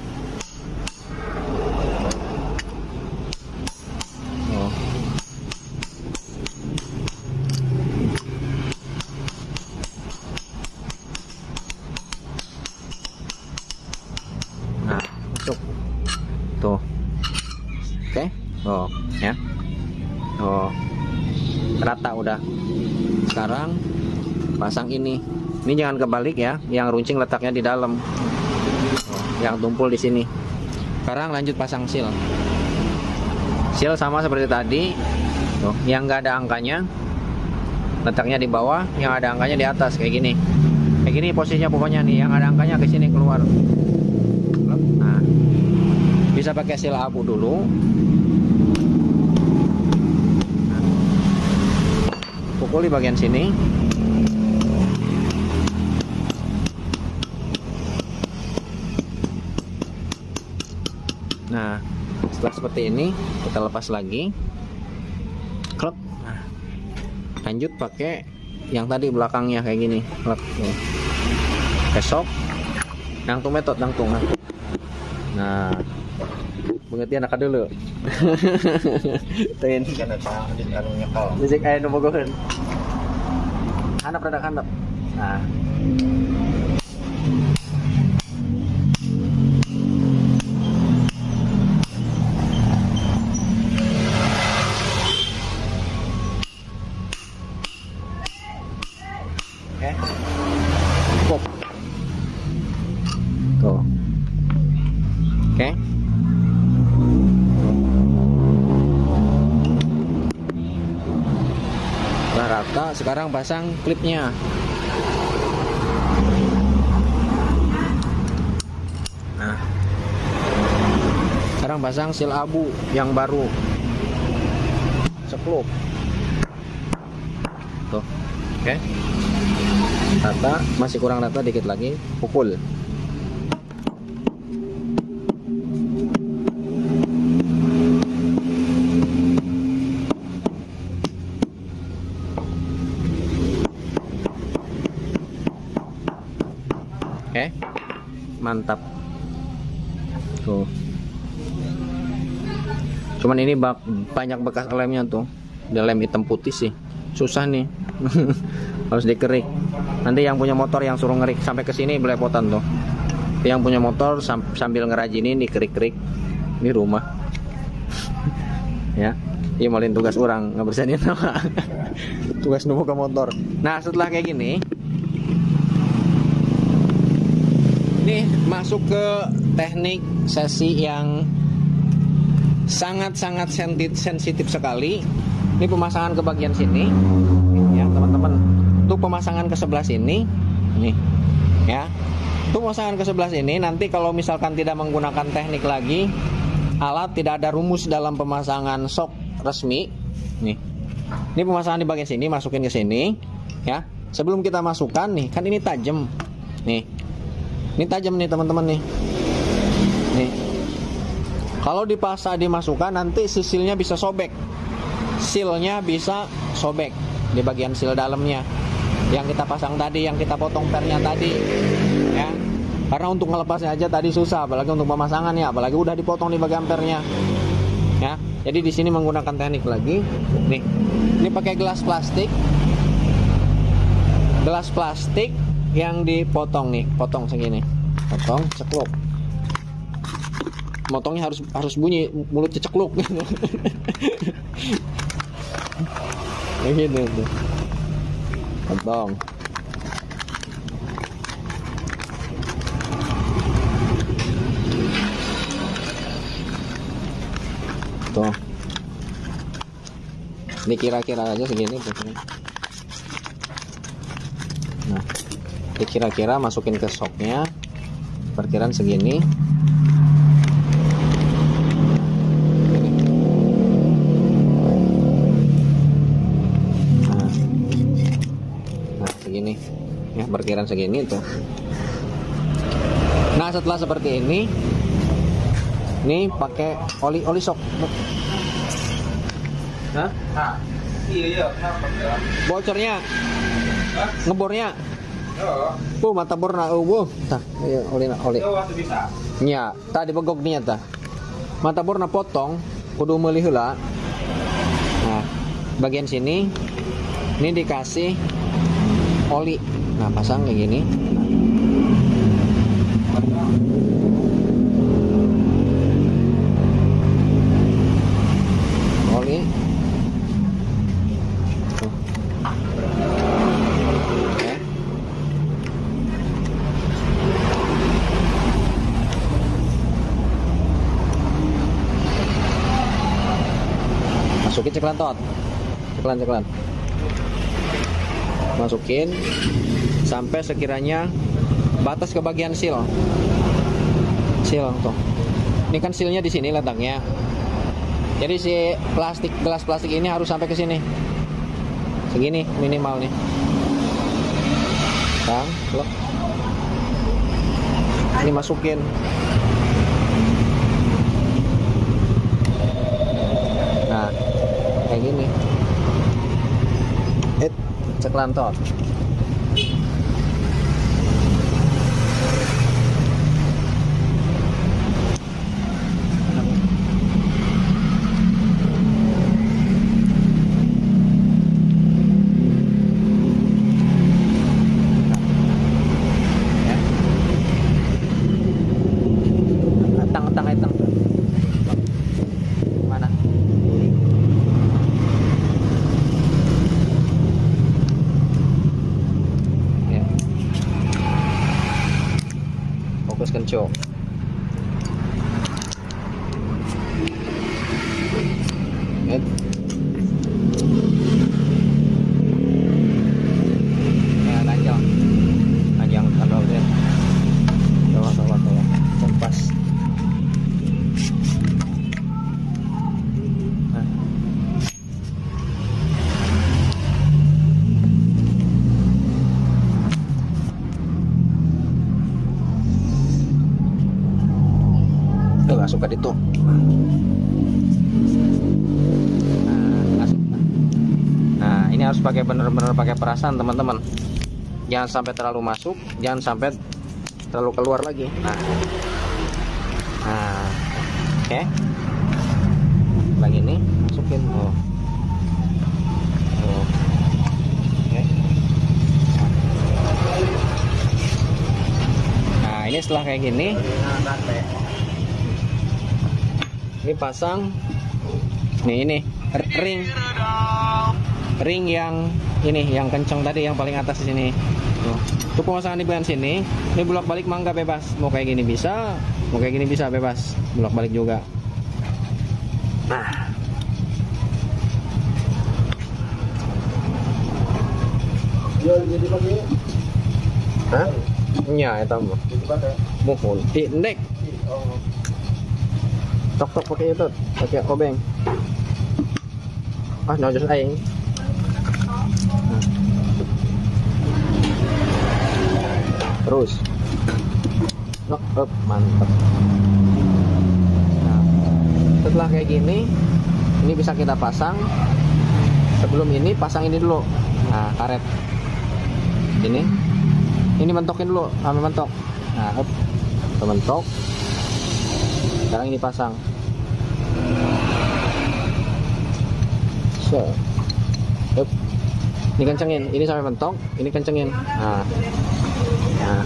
Oh. Nah, masuk. Tuh. Oke. Oh, ya. Oh. Rata udah. Sekarang pasang ini. Ini jangan kebalik ya. Yang runcing letaknya di dalam. Oh, yang tumpul di sini. Sekarang lanjut pasang seal. Seal sama seperti tadi. Tuh, yang nggak ada angkanya letaknya di bawah, yang ada angkanya di atas kayak gini. Kayak gini posisinya pokoknya nih, yang ada angkanya ke sini keluar. Nah, bisa pakai seal abu dulu. Nah, pukul di bagian sini. Nah, setelah seperti ini kita lepas lagi. Klep. Nah, lanjut pakai yang tadi belakangnya kayak gini. Klep. Besok nangtung metode nangtung. Nah, pengertian anak dulu. Tuin. Kan ada anunya kau. Bisik ayo nubogoheun. Handap rada handap. Nah. Oke. Pop. Tuh. Oke. Udah rata, sekarang pasang klipnya. Nah. Sekarang pasang seal abu yang baru. Cekluk. Tuh. Oke. Rata, masih kurang rata dikit lagi, pukul. Oke. Mantap. Tuh. Cuman ini banyak bekas lemnya tuh. Ada lem hitam putih sih. Susah nih. Harus dikerik. Nanti yang punya motor yang suruh ngerik sampai ke sini belepotan tuh. Yang punya motor sambil ngerajinin dikerik-kerik di rumah. Ya. Iya malin tugas orang ngebersihin nama. Tugas nunggu ke motor. Nah, setelah kayak gini, ini masuk ke teknik sesi yang sangat-sangat sensitif sekali. Ini pemasangan ke bagian sini, ya teman-teman. Untuk pemasangan ke sebelah sini, nih, ya. Untuk pemasangan ke sebelah sini, nanti kalau misalkan tidak menggunakan teknik lagi, alat tidak ada rumus dalam pemasangan sok resmi. Nih, ini pemasangan di bagian sini, masukin ke sini, ya. Sebelum kita masukkan nih, kan ini tajam, nih, ini tajam nih teman-teman nih. Nih, kalau dimasukkan nanti sisilnya bisa sobek, silnya bisa sobek di bagian sil dalamnya. Yang kita pasang tadi, yang kita potong pernya tadi, ya. Karena untuk melepasnya aja tadi susah, apalagi untuk pemasangannya, apalagi udah dipotong di bagian pernya, ya. Jadi di sini menggunakan teknik lagi. Nih, ini pakai gelas plastik yang dipotong nih, potong segini, potong, cekluk. Motongnya harus bunyi, mulut cekluk. Begitu tuh. Potong. Tuh. Ini kira-kira aja segini. Nah, ini kira-kira masukin ke soknya. Perkiraan segini. Segini ya, perkiraan segini tuh. Nah, setelah seperti ini pakai oli sok. Hah? Iya, kenapa? Bocornya, ngebornya. Mata borna, tah, oli. Bisa. Nya, tadi begok nya tah. Mata borna potong, kudu meuli heula. Nah, bagian sini ini dikasih oli. Nah, pasang kayak gini. Oli. Tuh. Oke. Masukin ceklan tot. Ceklan. Masukin sampai sekiranya batas ke bagian sil tuh. Ini kan silnya di sini letaknya. Jadi si gelas plastik ini harus sampai ke sini. Segini minimal nih. Loh. Ini masukin. Nah, kayak gini. Ceklan tot. Tang. Mana? Ya. Fokus kencok. Lihat. Ya, lanjang kalau lihat. Tawa. Kompas. Gak suka itu. Nah, ini harus pakai bener-bener pakai perasaan teman-teman. Jangan sampai terlalu masuk, jangan sampai terlalu keluar lagi. Nah, oke. Lagi ini masukin. Oke. Nah, ini setelah kayak gini. Ini pasang ini ring yang ini yang kencang tadi, yang paling atas di sini. Tuh pemasangan di bagian sini. Ini bolak-balik mangga bebas. Mau kayak gini bisa, mau kayak gini bisa bebas. Bolak-balik juga. Nah. Hah? Nya eta mah. Muhun. Indek. Tok pakai itu, pakai obeng. Ah, nyojos aing. Terus. Mantap. Nah, setelah kayak gini, ini bisa kita pasang. Sebelum ini pasang ini dulu. Nah, karet. Ini mentokin dulu, sampai mentok. Nah, mentok. Sekarang ini pasang. So, ini kencengin, ini sampai mentok, ini kencengin. Nah,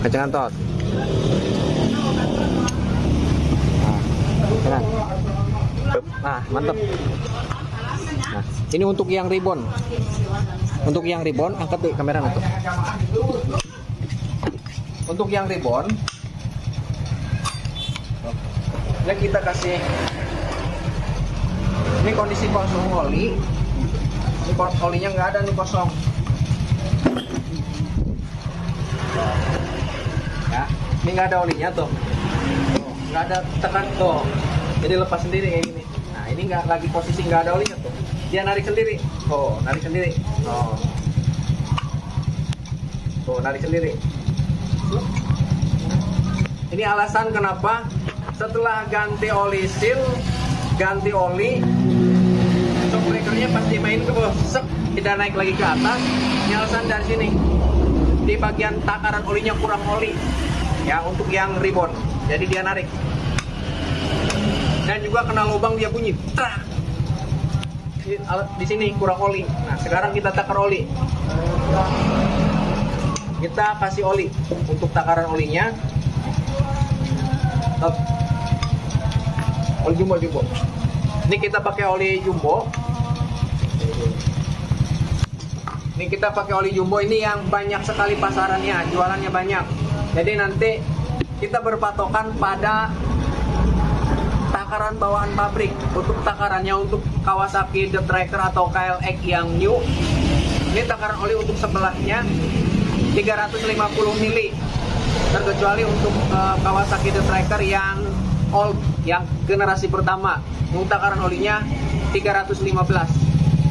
kencengan tot. Nah, mantap. Nah, ini untuk yang ribbon. Untuk yang ribbon, angkat tuh kamera tuh. Untuk yang ribbon, ya kita kasih. Ini kondisi kosong oli. Ini olinya nggak ada nih, kosong. Ya, ini nggak ada olinya tuh. Nggak ada tekan tuh. Jadi lepas sendiri kayak gini. Nah, ini nggak lagi posisi nggak ada olinya tuh. Dia narik sendiri. Oh, narik sendiri. Oh. Tuh, narik sendiri. Ini alasan kenapa setelah ganti oli seal, ganti oli, shock breakernya pasti main ke bawah, tidak naik lagi ke atas. Ini alasan dari sini. Di bagian takaran olinya kurang oli, ya, untuk yang ribbon. Jadi dia narik. Dan juga kena lubang dia bunyi. Trak. Di sini kurang oli. Nah, sekarang kita takar oli. Kita kasih oli untuk takaran olinya. Oli jumbo. Ini kita pakai oli jumbo. Ini kita pakai oli jumbo, ini yang banyak sekali pasarannya, jualannya banyak. Jadi nanti kita berpatokan pada takaran bawaan pabrik. Untuk takarannya untuk Kawasaki The Tracker atau KLX yang new, ini takaran oli untuk sebelahnya 350 mili. Terkecuali untuk Kawasaki The Tracker yang old, yang generasi pertama, untuk takaran olinya 315.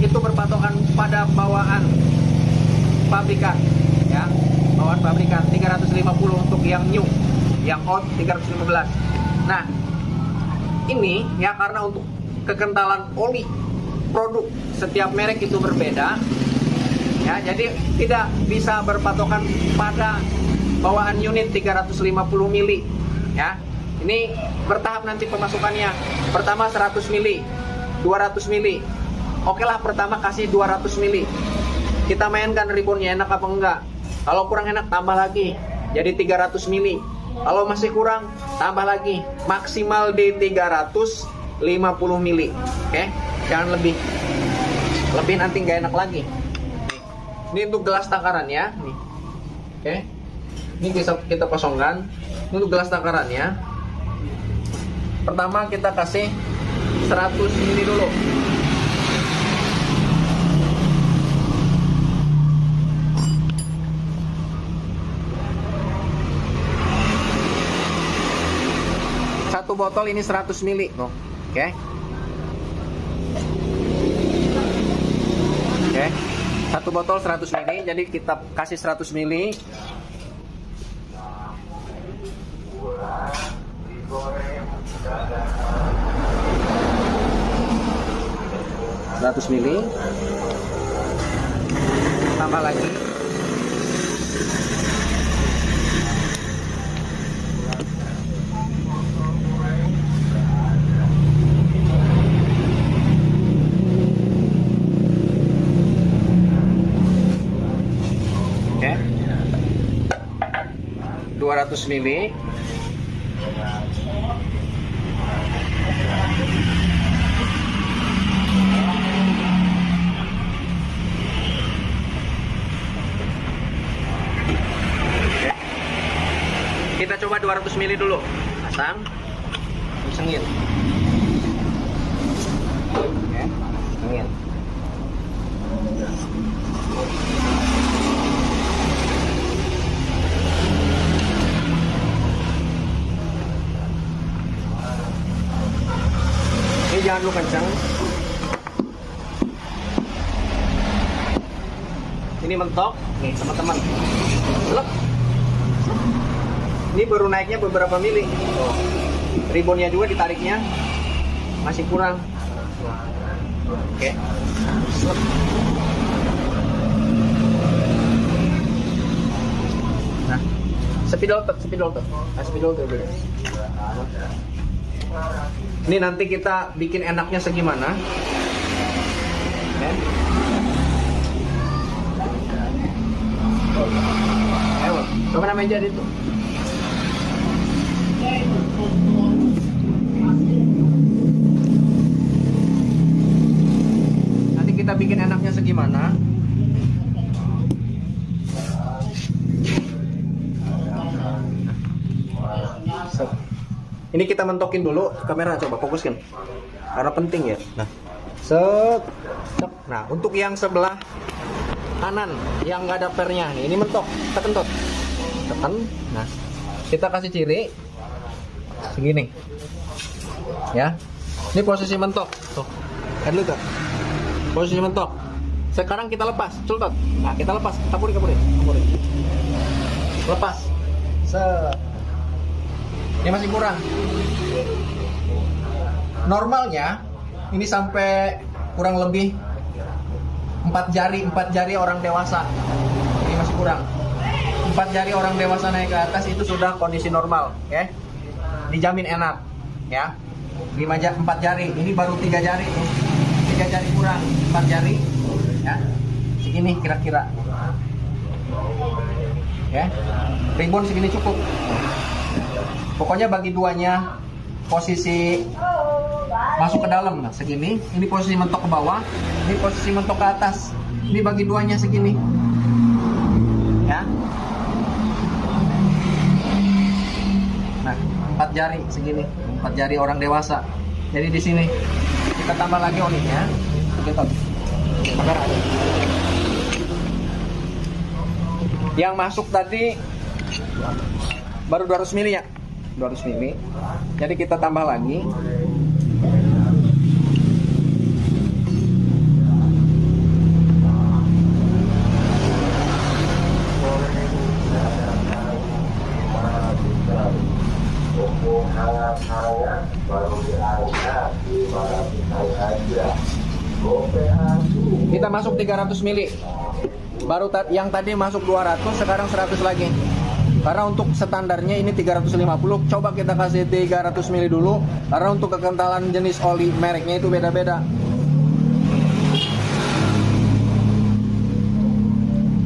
Itu berpatokan pada bawaan pabrikan, ya, bawaan pabrikan 350 untuk yang new, yang old 315. Nah, ini ya karena untuk kekentalan oli produk setiap merek itu berbeda, ya, jadi tidak bisa berpatokan pada bawaan unit 350 mili, ya. Ini bertahap nanti pemasukannya. Pertama 100 mili, 200 mili. Oke lah, pertama kasih 200 mili. Kita mainkan ribbonnya enak apa enggak. Kalau kurang enak tambah lagi, jadi 300 mili. Kalau masih kurang tambah lagi. Maksimal di 350 mili. Oke, jangan lebih. Lebih nanti nggak enak lagi. Ini untuk gelas takarannya. Nih. Oke. Ini kita kosongkan. Ini untuk gelas takarannya. Pertama kita kasih 100 mili dulu. Satu botol ini 100 mili. Oke. Oke. Satu botol 100 mili. Jadi kita kasih 100 mili. 100 mili, tambah lagi. Oke, 200 mili. Kita coba 200 mili dulu. Pasang. Sengit. Oke, sengit. jangan lu kencang. Ini mentok nih teman-teman. Ini baru naiknya beberapa mili. Ribonnya juga ditariknya masih kurang. Oke. Nah, spidol tuh. Nah, spidol tuh dulu. Ini nanti kita bikin enaknya segimana. Oke. Ayo, coba nama meja itu. Nanti kita bikin enaknya segimana. Ini kita mentokin dulu, kamera coba fokuskan. Karena penting ya. Nah, set. Nah, untuk yang sebelah kanan yang nggak ada pernya nih, ini mentok, tekan tot, tekan. Nah, kita kasih ciri segini, ya. Ini posisi mentok, tuh, kan lu tuh, posisi mentok. Sekarang kita lepas, cultot. Nah, kita lepas, kapuri, lepas. Set. Ini masih kurang. Normalnya ini sampai kurang lebih 4 jari orang dewasa. Ini masih kurang. 4 jari orang dewasa naik ke atas itu sudah kondisi normal, ya. Dijamin enak, ya. 4 jari, ini baru 3 jari tuh. 3 jari kurang, 4 jari, ya. Segini kira-kira. Ya. Ribbon segini cukup. Pokoknya bagi duanya posisi masuk ke dalam, nah segini. Ini posisi mentok ke bawah, ini posisi mentok ke atas. Ini bagi duanya segini, ya. Nah, 4 jari segini, 4 jari orang dewasa. Jadi di sini kita tambah lagi olinya, kita bakar aja. Yang masuk tadi baru 200 mili ya. 200 mili. Jadi kita tambah lagi. Kita masuk 300 mili. Baru yang tadi masuk 200, sekarang 100 lagi. Karena untuk standarnya ini 350, coba kita kasih 300 mili dulu. Karena untuk kekentalan jenis oli mereknya itu beda-beda.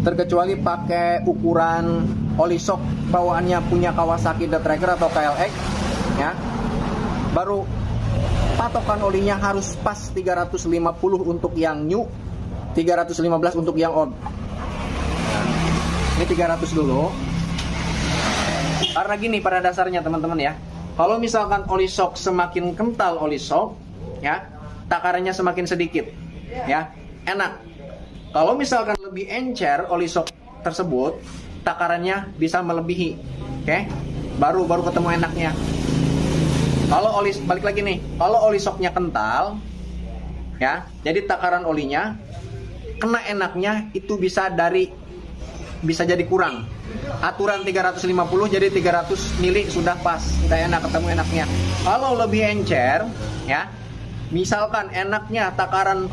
Terkecuali pakai ukuran oli shock bawaannya punya Kawasaki The Tracker atau KLX, ya. Baru patokan olinya harus pas 350 untuk yang new, 315 untuk yang old. Ini 300 dulu. Karena gini pada dasarnya teman-teman ya, kalau misalkan oli shock semakin kental oli shock, ya, takarannya semakin sedikit, ya, enak. Kalau misalkan lebih encer oli shock tersebut, takarannya bisa melebihi, oke? Baru ketemu enaknya. Kalau oli, balik lagi nih, kalau oli shocknya kental, ya, jadi takaran olinya kena enaknya itu bisa jadi kurang. Aturan 350 jadi 300 mili sudah pas, udah enak, ketemu enaknya. Kalau lebih encer, ya, misalkan enaknya takaran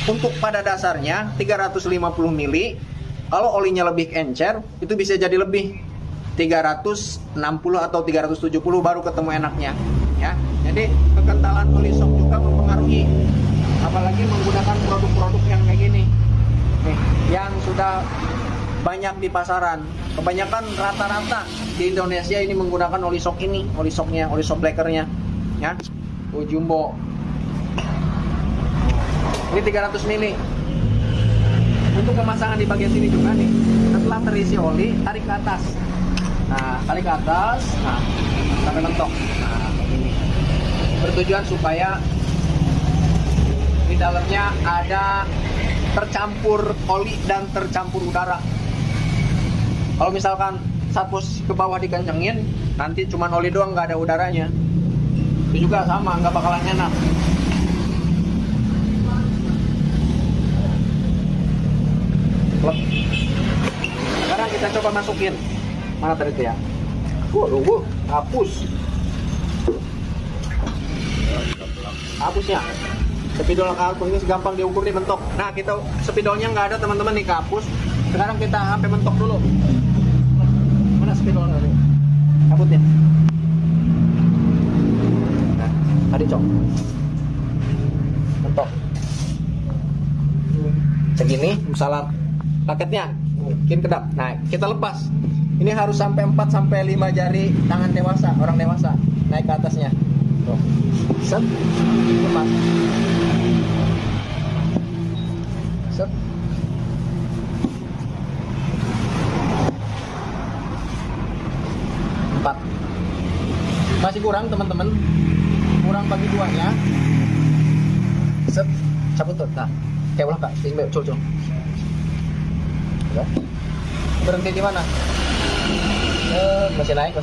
untuk pada dasarnya 350 mili, kalau olinya lebih encer itu bisa jadi lebih 360 atau 370 baru ketemu enaknya, ya. Jadi kekentalan oli shock juga mempengaruhi, apalagi menggunakan produk-produk yang kayak gini nih, yang sudah banyak di pasaran. Kebanyakan rata-rata di Indonesia ini menggunakan oli shock ini, oli shock blackernya, ya. Jumbo. Ini 300 mili. Untuk pemasangan di bagian sini juga nih, setelah terisi oli, tarik ke atas. Nah, tarik ke atas, nah, sampai mentok. Nah, ini bertujuan supaya di dalamnya ada tercampur oli dan tercampur udara. Kalau misalkan saat posisi ke bawah dikencengin, nanti cuman oli doang, nggak ada udaranya. Ini juga sama, nggak bakalan enak. Klep. Sekarang kita coba masukin. Mana tadi itu ya? Waduh, hapus. Hapusnya. Spidol ini gampang diukur nih, mentok. Nah, kita spidolnya nggak ada teman-teman nih, kehapus. Sekarang kita sampai mentok dulu. Mana spidolnya tadi? Cabutnya. Nah, tadi cok. Mentok. Segini, misalnya paketnya mungkin kedap. Nah, kita lepas. Ini harus sampai 4 sampai 5 jari tangan dewasa, orang dewasa naik ke atasnya. Tuh. Set. Lepas. Set. Empat. Masih kurang teman-teman. Kurang bagi duanya. Set. Cabut tuh. Nah, kayak ulah Kak. Tinggal cul. Ya. Berhenti di mana? Masih naik.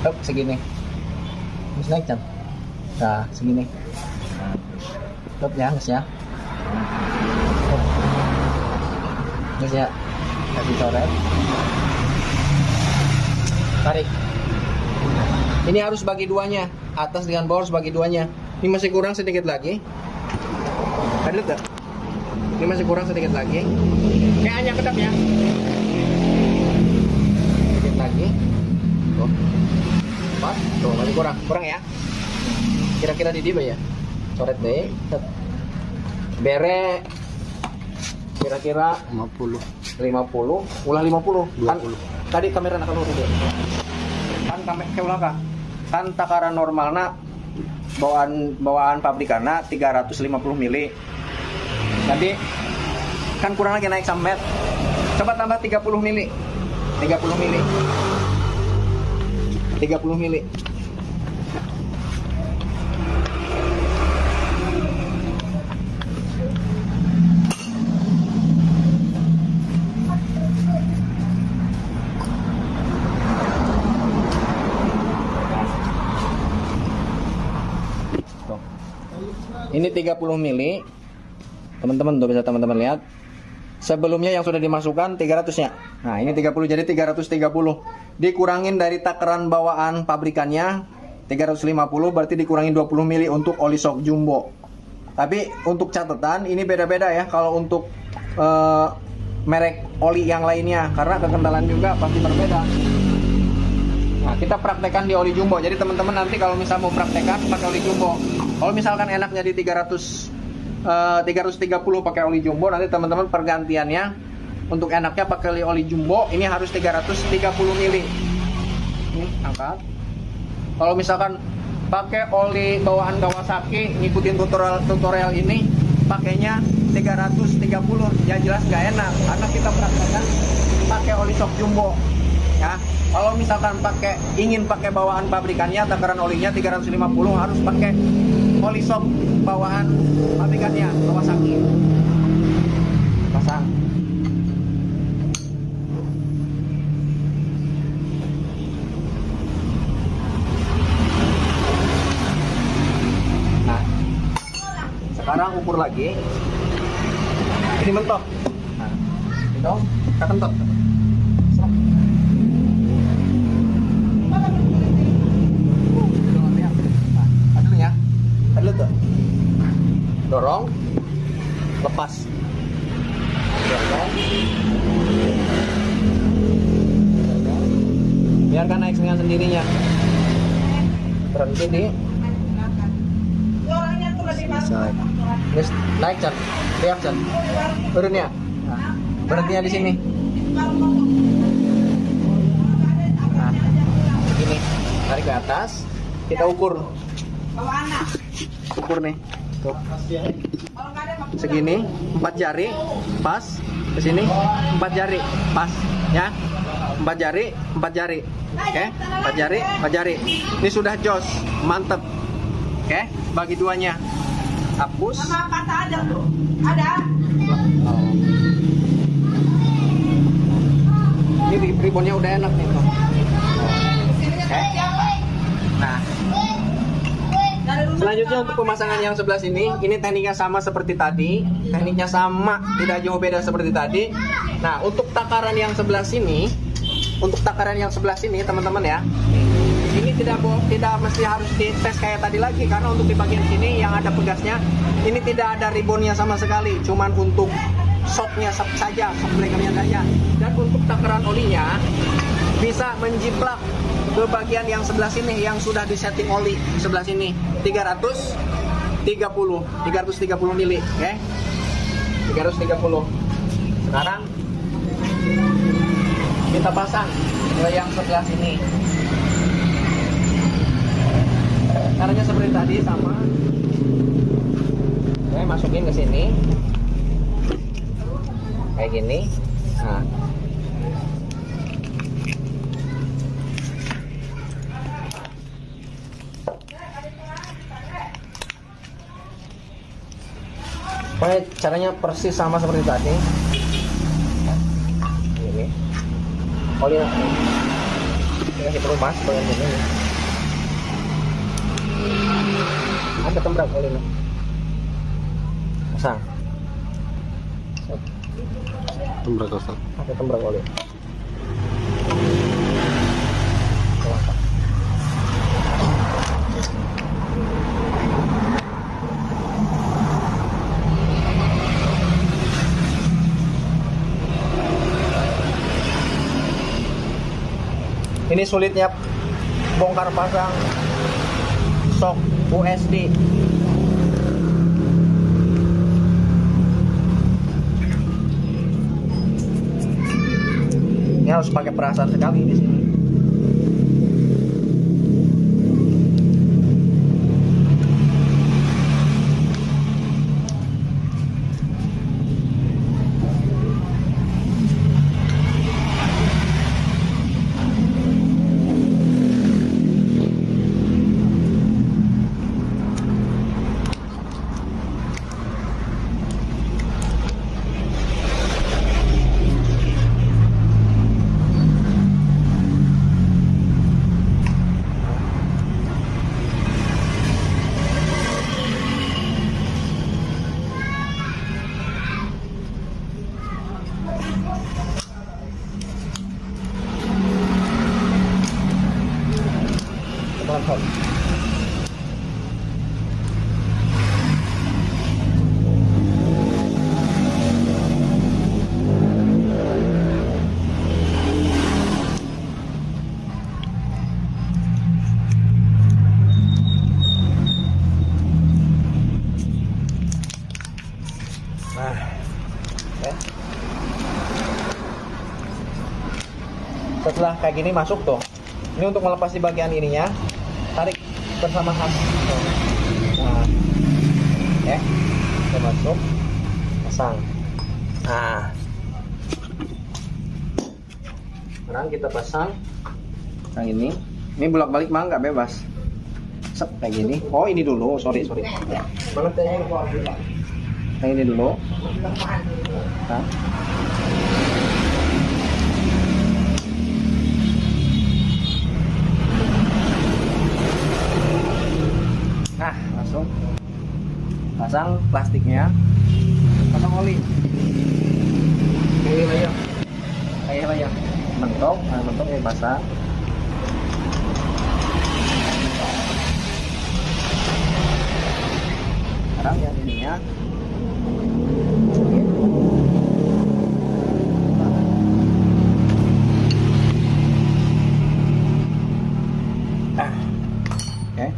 Hup, segini. Masih naik kan? Nah, segini. Hup ya, guys ya. Guys ya. Kasih coret. Tarik. Ini harus bagi duanya. Atas dengan bawah harus bagi duanya. Ini masih kurang sedikit lagi. Ada tak? Ini masih kurang sedikit lagi. Kayaknya kedap ya. Sedikit lagi. Tuh. 4. Tuh, masih kurang. Kurang ya. Kira-kira di dia ya. Coret deh. Bere. Kira-kira 50. Ulah 50. 20. Kan, tadi kamera nak keluar dulu. Kan kamera kan takaran normalna bawaan pabrikana 350 mili. Jadi kan kurang lagi naik sampai. Coba tambah 30 mili. 30 mili. 30 mili. Ini 30 mili. Teman-teman tuh bisa teman-teman lihat. Sebelumnya yang sudah dimasukkan 300-nya. Nah, ini 30 jadi 330. Dikurangin dari takaran bawaan pabrikannya 350, berarti dikurangin 20 mili untuk oli shock jumbo. Tapi untuk catatan ini beda-beda ya kalau untuk merek oli yang lainnya, karena kekentalan juga pasti berbeda. Nah, kita praktekkan di oli jumbo. Jadi teman-teman nanti kalau misal mau praktekkan pakai oli jumbo. Kalau misalkan enaknya di 330 pakai oli jumbo, nanti teman-teman pergantiannya untuk enaknya pakai oli jumbo ini harus 330 mili. Ini angkat. Kalau misalkan pakai oli bawaan Kawasaki, ngikutin tutorial ini pakainya 330, ya jelas nggak enak karena kita praktekkan pakai oli shock jumbo ya. Kalau misalkan ingin pakai bawaan pabrikannya, takaran olinya 350, harus pakai oli shock bawaan pabrikannya Kawasaki. Pasang. Nah, sekarang ukur lagi. Ini mentok. Nah, itu ketentot. Dorong, lepas, biarkan naik dengan sendirinya. Berhenti di naik Chan, lihat Chan, turun ya. Nah, berhentinya di sini. Nah, ini tarik ke atas, kita ukur. Ukur nih. Tuh. Segini 4 jari pas ke sini 4 jari pas ya, 4 jari 4 jari. Oke, 4 jari 4 jari. Ini sudah jos, mantep. Oke, bagi duanya. Hapus. Ada. Ini ribbonnya udah enak nih tuh. Oke. Nah, selanjutnya untuk pemasangan yang sebelah sini, ini tekniknya sama seperti tadi, tekniknya sama, tidak jauh beda seperti tadi. Nah, untuk takaran yang sebelah sini, teman-teman ya, ini tidak mesti harus dites kayak tadi lagi, karena untuk di bagian sini yang ada pegasnya, ini tidak ada ribonnya sama sekali, cuman untuk shocknya saja, shock breakernya saja. Dan untuk takaran olinya bisa menjiplak ke bagian yang sebelah sini yang sudah disetting oli sebelah sini 330 mili, oke? 330. Sekarang kita pasang ke yang sebelah sini. Caranya seperti tadi sama. Oke, masukin ke sini. Kayak gini. Nah. Pokoknya caranya persis sama seperti tadi. Ini. Oli ini kasih perumas bagian ini. Ada tembrak oli ini. Pasang. Tembrak kosong. Ada tembrak oli. Ini sulitnya bongkar pasang shock USD. Ini harus pakai perasaan sekali di sini. Setelah kayak gini masuk tuh, ini untuk melepas di bagian ininya, tarik bersama khas. Nah, kita masuk, pasang. Nah, sekarang kita pasang yang ini bolak balik mah nggak bebas. Sep kayak gini. Oh ini dulu, sorry. Mana tanya yang ini dulu. Nah. Nah, langsung pasang plastiknya, pasang oli. Kayak layar. Mentok ya basah. Sekarang yang ininya oke.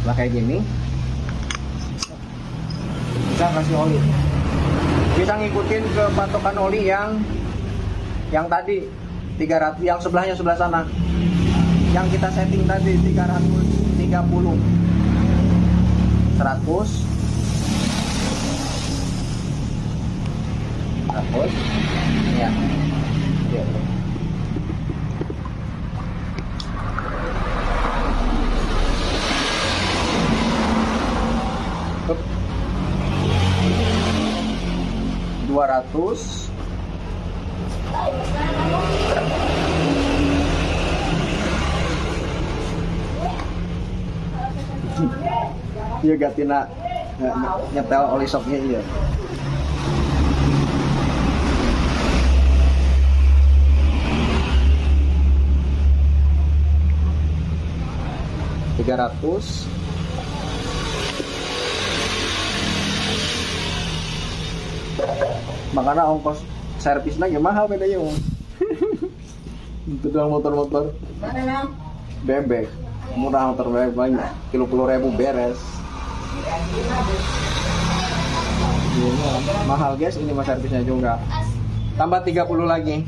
Setelah kayak gini kita kasih oli, bisa ngikutin ke patokan oli yang tadi 300, yang sebelah sana yang kita setting tadi 330 100 ya. Up. 200 300. Iya gatina nyetel oli soknya iya. $300. Makanya ongkos servisnya gak mahal bedanya om. Itu doang motor-motor bebek murah, motor bebek banyak, kilo 10.000 beres. Ini mahal guys, ini mas servisnya juga. Tambah 30 lagi.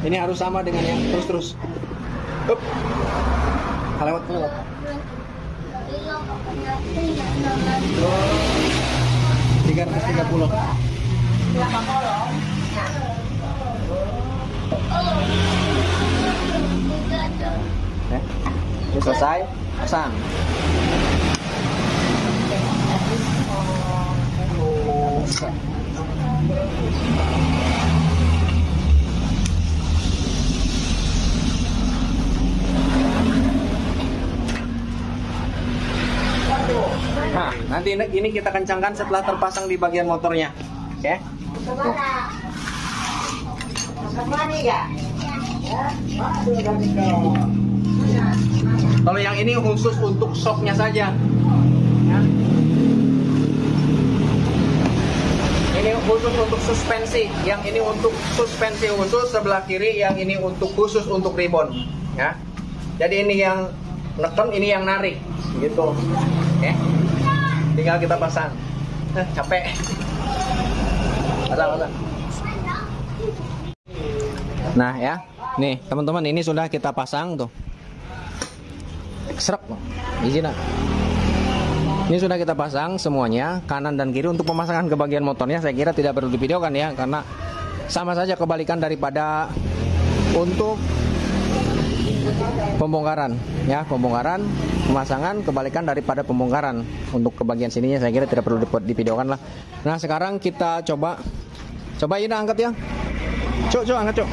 Ini harus sama dengan yang terus. Up. Lewat dulu. 330. Udah selesai, pasang. Nah, nanti ini kita kencangkan setelah terpasang di bagian motornya. Oke? Kalau yang ini khusus untuk shocknya saja. Ya. Ini khusus untuk suspensi, yang ini untuk suspensi khusus sebelah kiri, yang ini untuk khusus untuk ribon. Ya. Jadi ini yang neken, ini yang narik, gitu. Oke. Tinggal kita pasang. Capek. Pasang. Nah ya, nih teman-teman, ini sudah kita pasang tuh. Serap loh, izin. Ini sudah kita pasang semuanya, kanan dan kiri. Untuk pemasangan ke bagian motornya saya kira tidak perlu divideokan ya, karena sama saja kebalikan daripada untuk pembongkaran ya, pemasangan kebalikan daripada pembongkaran. Untuk ke bagian sininya saya kira tidak perlu divideokan lah. Nah sekarang kita coba ini angkat ya, cok angkat cok.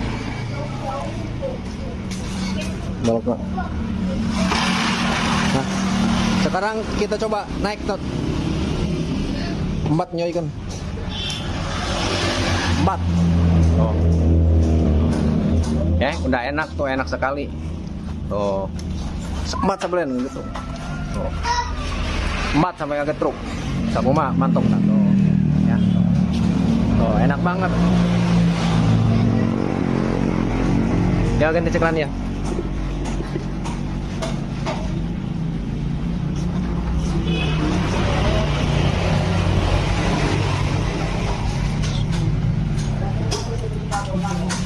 Balok. Nah sekarang kita coba naik tot. Embat nyoy kan. Embat. Oh. Ya, udah enak tuh, enak sekali. Tuh. Sebat sebelen gitu. Tuh. Embat sampai agak truk. Sapu mah mantap kan tuh. Ya. Tuh, enak banget. Ya ganti ceklan ya.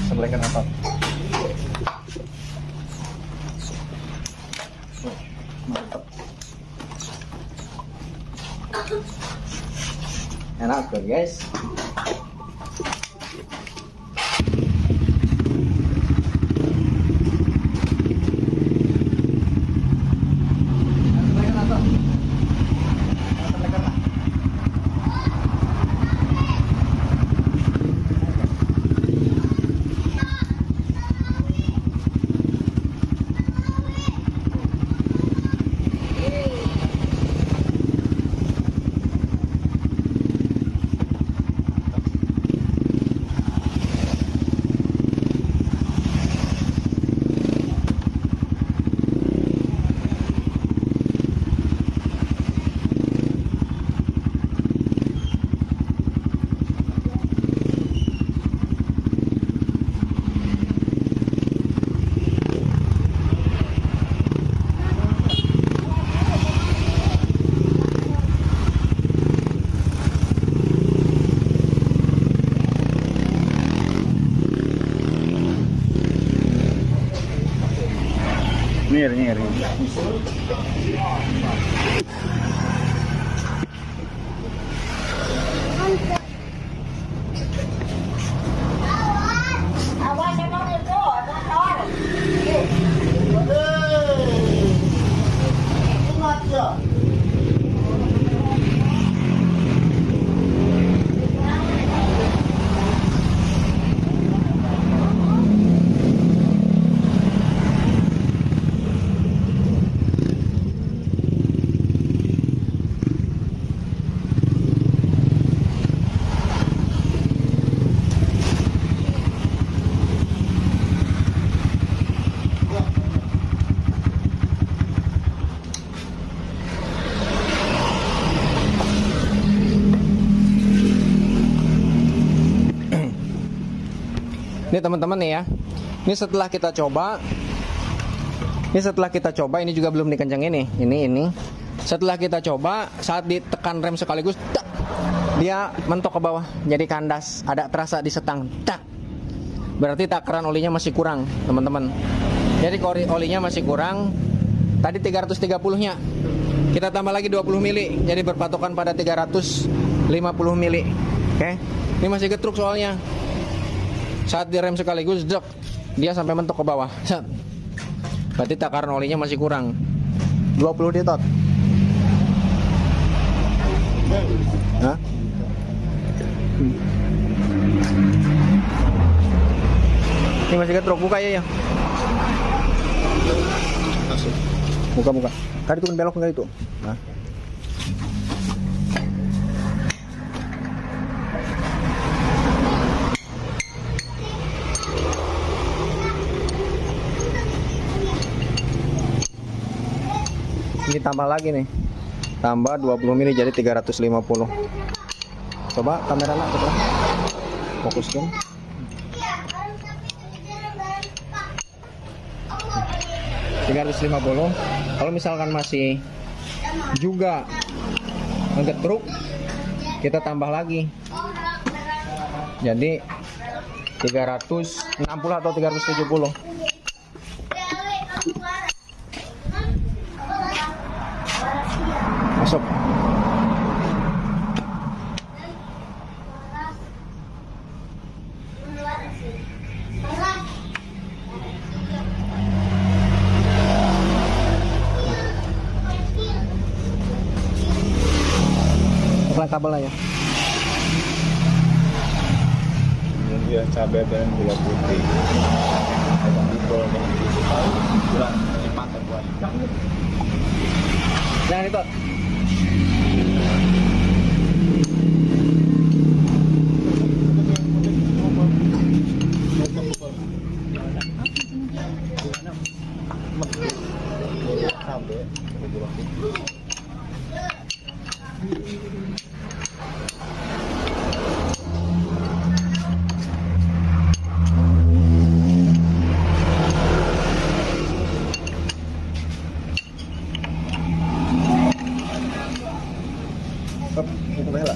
Sebelahkan apa? Mantap. Enak tuh guys. Nyir. Ini teman-teman nih ya. Ini setelah kita coba, ini juga belum dikencangin nih. Ini. Setelah kita coba, saat ditekan rem sekaligus, tak, dia mentok ke bawah, jadi kandas, ada terasa di setang, tak. Berarti takaran olinya masih kurang, teman-teman. Jadi olinya masih kurang. Tadi 330-nya. Kita tambah lagi 20 mili, jadi berpatokan pada 350 mili. Oke. Ini masih getruk soalnya. Saat direm sekaligus, dia sampai mentok ke bawah. Berarti takaran olinya masih kurang. 20 di tot. Hah? Ini masih getruk, buka ya. Buka. Tadi itu kan belok enggak itu? Nah. Ini tambah lagi nih. Tambah 20 mili jadi 350. Coba kamera nak coba. Fokuskan. $350. Kalau misalkan masih juga ngegetruk, kita tambah lagi. Jadi 360 atau 370. Masuk. Pelan kabel ya. Kemudian cabai dan gula putih. Gula cepat buat. Jangan itu. Itu bela.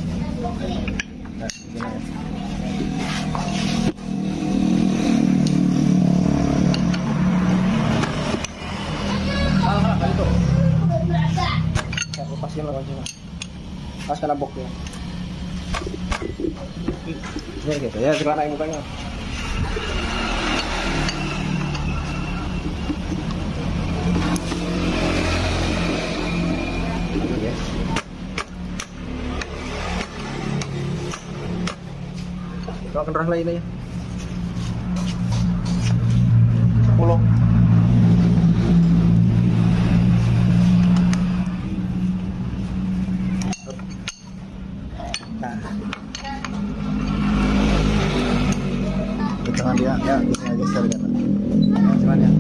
Lepasin lah kancingnya. Pas kena boknya. Ya gitu ya, celana yang mukanya. Kau akan rahlah ini ya. 10. Nah. Di tangan dia ya bisa geser kan. Cuman ya.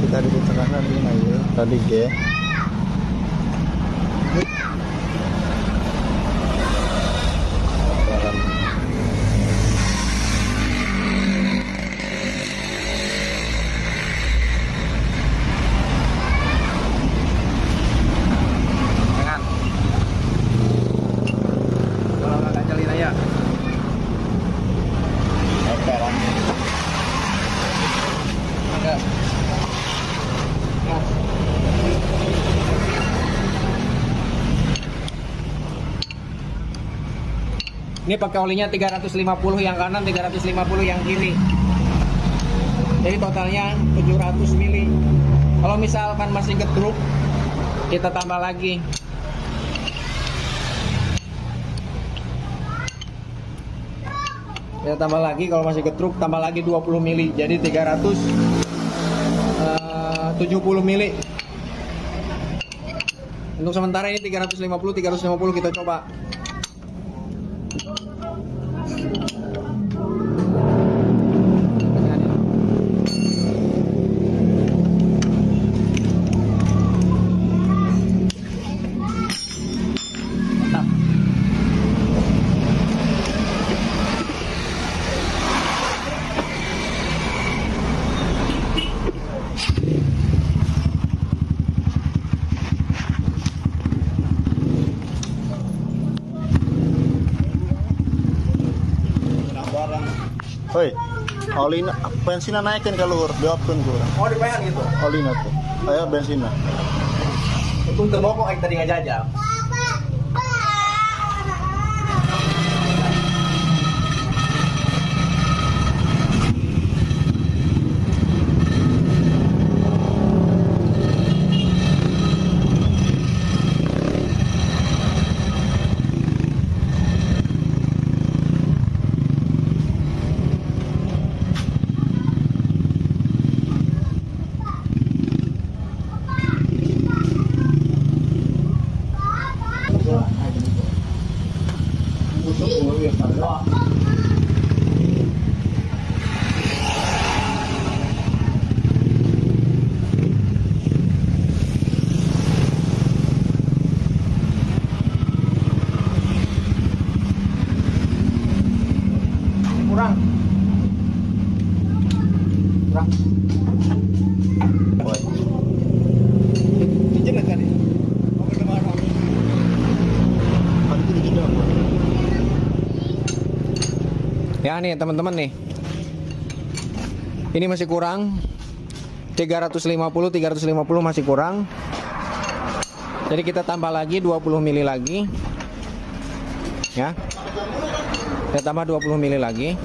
Tadi di tengah nanti ayo tadi ge. Jangan. Kalau nggak ganjalin aja. Operan. Enggak. Ini pakai olinya 350 yang kanan, 350 yang kiri. Jadi totalnya 700 mili. Kalau misalkan masih getruk, kita tambah lagi. Kita tambah lagi, kalau masih getruk tambah lagi 20 mili, jadi 370 mili. Untuk sementara ini 350 kita coba. Hoi, oli bensinnya naikin ke luhur, diopkeun kurang. Oh, dibayar gitu. Olina tuh. Ayo bensinnya. Itu terbokok yang tadi ngajajal. Kurang. Dijenak tadi. Ya nih teman-teman nih. Ini masih kurang. 350 masih kurang. Jadi kita tambah lagi 20 mili lagi. Ya. Kita tambah 20 mili lagi.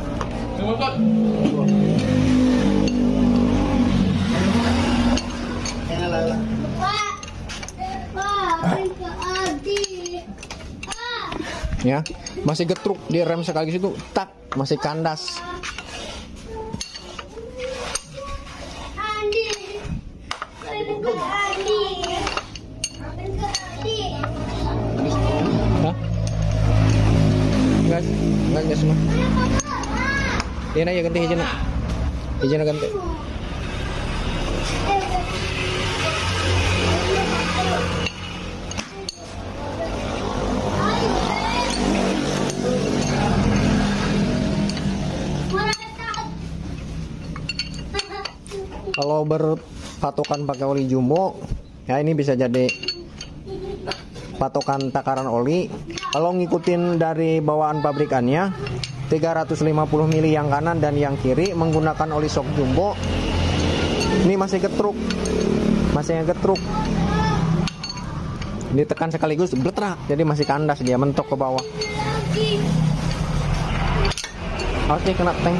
Ya, masih getruk di rem sekali situ, tak masih kandas. Hah? Enggak semua. Iya ya ganti hijau nak. Hijau ganti. Kalau berpatokan pakai oli jumbo, ya ini bisa jadi patokan takaran oli. Kalau ngikutin dari bawaan pabrikannya, 350 mili yang kanan dan yang kiri menggunakan oli shock jumbo. Ini masih getruk, ditekan sekaligus bletrak, jadi masih kandas, dia mentok ke bawah. Oke, kena tank.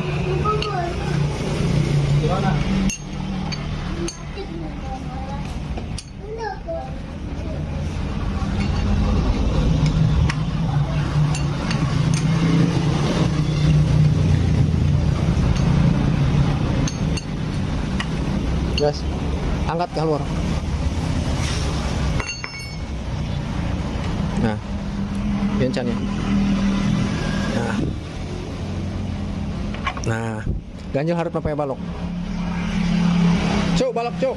Guys, angkat keluar. Nah, gencannya. Nah, ganjil harus pakai balok. Cuk, balok cuk.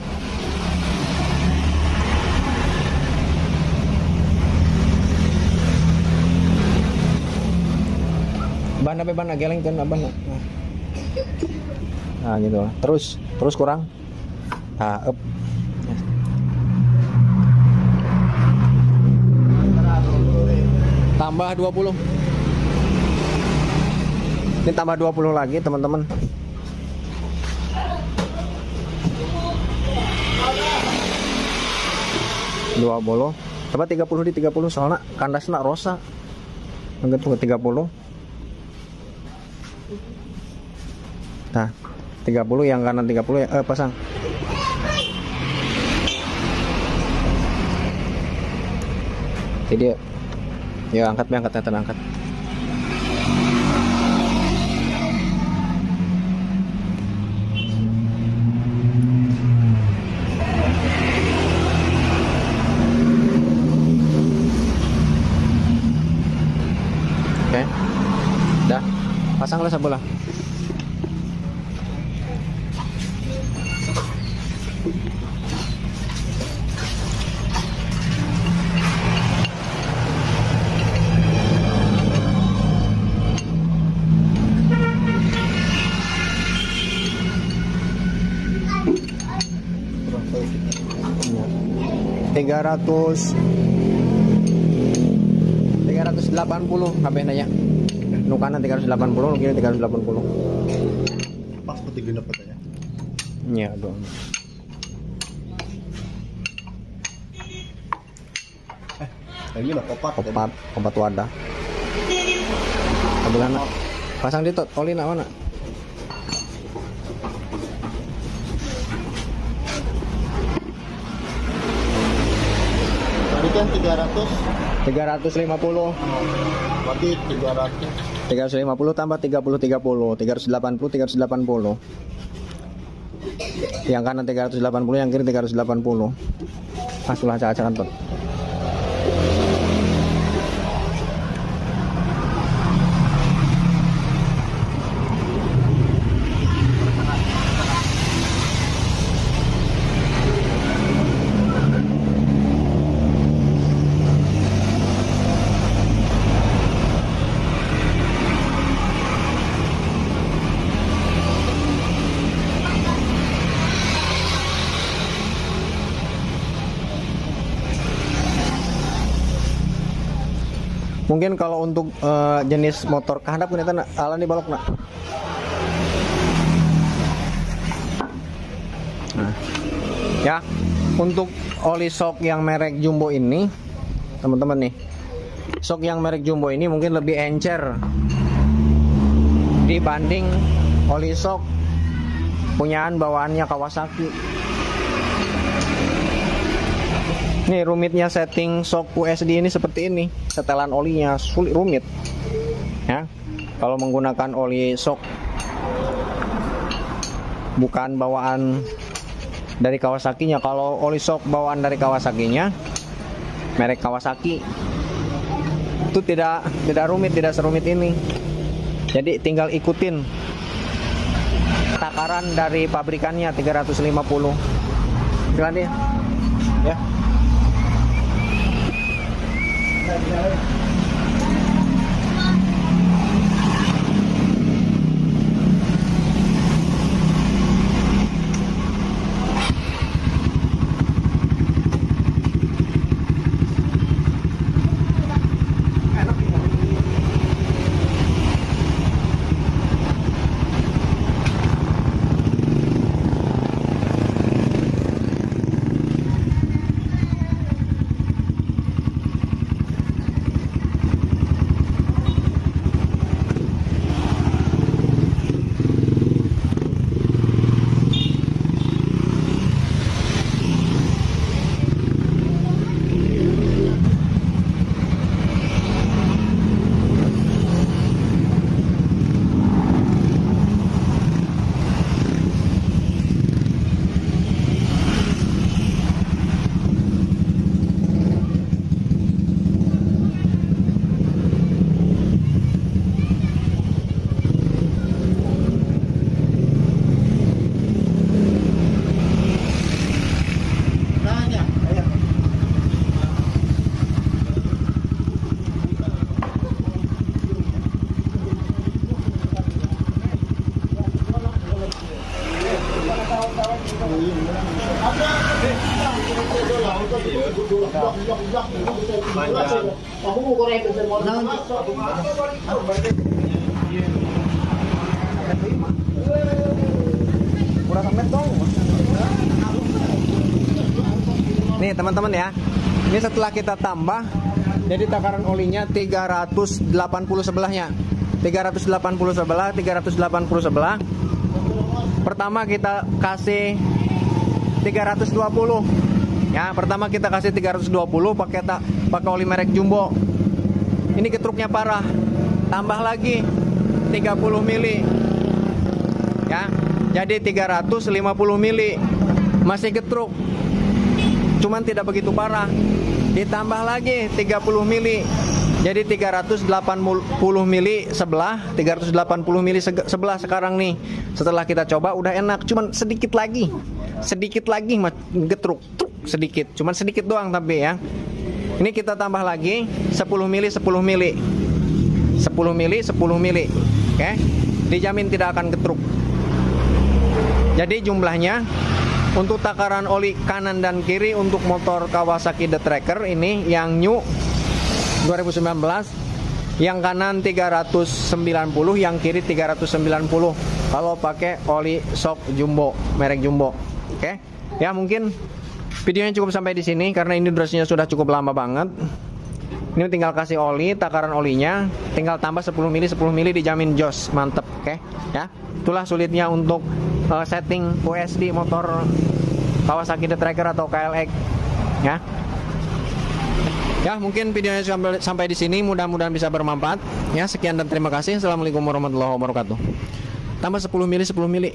Ban apa ban geleng kan ban. Nah, gitu. Terus kurang. Nah, up. Tambah 20. Ini tambah 20 lagi, teman-teman. Dua bolo. Coba 30 di 30 soalnya kandasna rosa. Angkat ke 30. Nah, 30 yang kanan 30 ya, pasang. Jadi ya angkat terangkat. sebelah. Tiga ratus 380 kabeh nanya. Nu kanan 380, nu kiri 380. Pas putih genep katanya. Iya, dong. Lagi lah kopat. Opat wadah. Sebelah nak. Pasang di tot, oli nak mana? Tadi kan 300. 350. Berarti 300. 350 tambah 30 380 380. Yang kanan 380, yang kiri 380. Asulah acak-acakan tot. Mungkin kalau untuk jenis motor kehandap kita nak alan di balok nak. Nah, ya untuk oli shock yang merek Jumbo ini, teman-teman nih, shock yang merek Jumbo ini mungkin lebih encer dibanding oli shock punyaan bawaannya Kawasaki. Nih rumitnya setting shock USD ini seperti ini. Setelan olinya sulit rumit. Ya. Kalau menggunakan oli shock bukan bawaan dari Kawasakinya. Kalau oli shock bawaan dari Kawasakinya, merek Kawasaki, itu tidak rumit, tidak serumit ini. Jadi tinggal ikutin takaran dari pabrikannya 350. Silakan dia. Ya. Nih teman-teman ya, ini setelah kita tambah, jadi takaran olinya 380 sebelahnya, 380 sebelah, 380 sebelah. Pertama kita kasih 320, ya. Pertama kita kasih 320 pakai oli merek Jumbo. Ini ketruknya parah, tambah lagi 30 mili, ya. Jadi 350 mili, masih ketruk. Cuman tidak begitu parah. Ditambah lagi 30 mili. Jadi 380 mili sebelah, 380 mili sebelah sekarang nih. Setelah kita coba udah enak, cuman sedikit lagi getruk, sedikit, cuman sedikit doang tapi ya. Ini kita tambah lagi 10 mili 10 mili. 10 mili 10 mili. Oke. Dijamin tidak akan getruk. Jadi jumlahnya untuk takaran oli kanan dan kiri untuk motor Kawasaki The Tracker ini yang new 2019, yang kanan 390, yang kiri 390 kalau pakai oli shock jumbo, merek jumbo. Oke. Ya mungkin videonya cukup sampai di sini karena ini durasinya sudah cukup lama banget. Ini tinggal kasih oli, takaran olinya, tinggal tambah 10 mili 10 mili dijamin jos, mantep. Oke. Ya. Itulah sulitnya untuk setting USD motor Kawasaki The Tracker atau KLX ya. Ya, mungkin videonya sampai di sini, mudah-mudahan bisa bermanfaat. Ya, sekian dan terima kasih. Assalamualaikum warahmatullahi wabarakatuh. Tambah 10 mili 10 mili.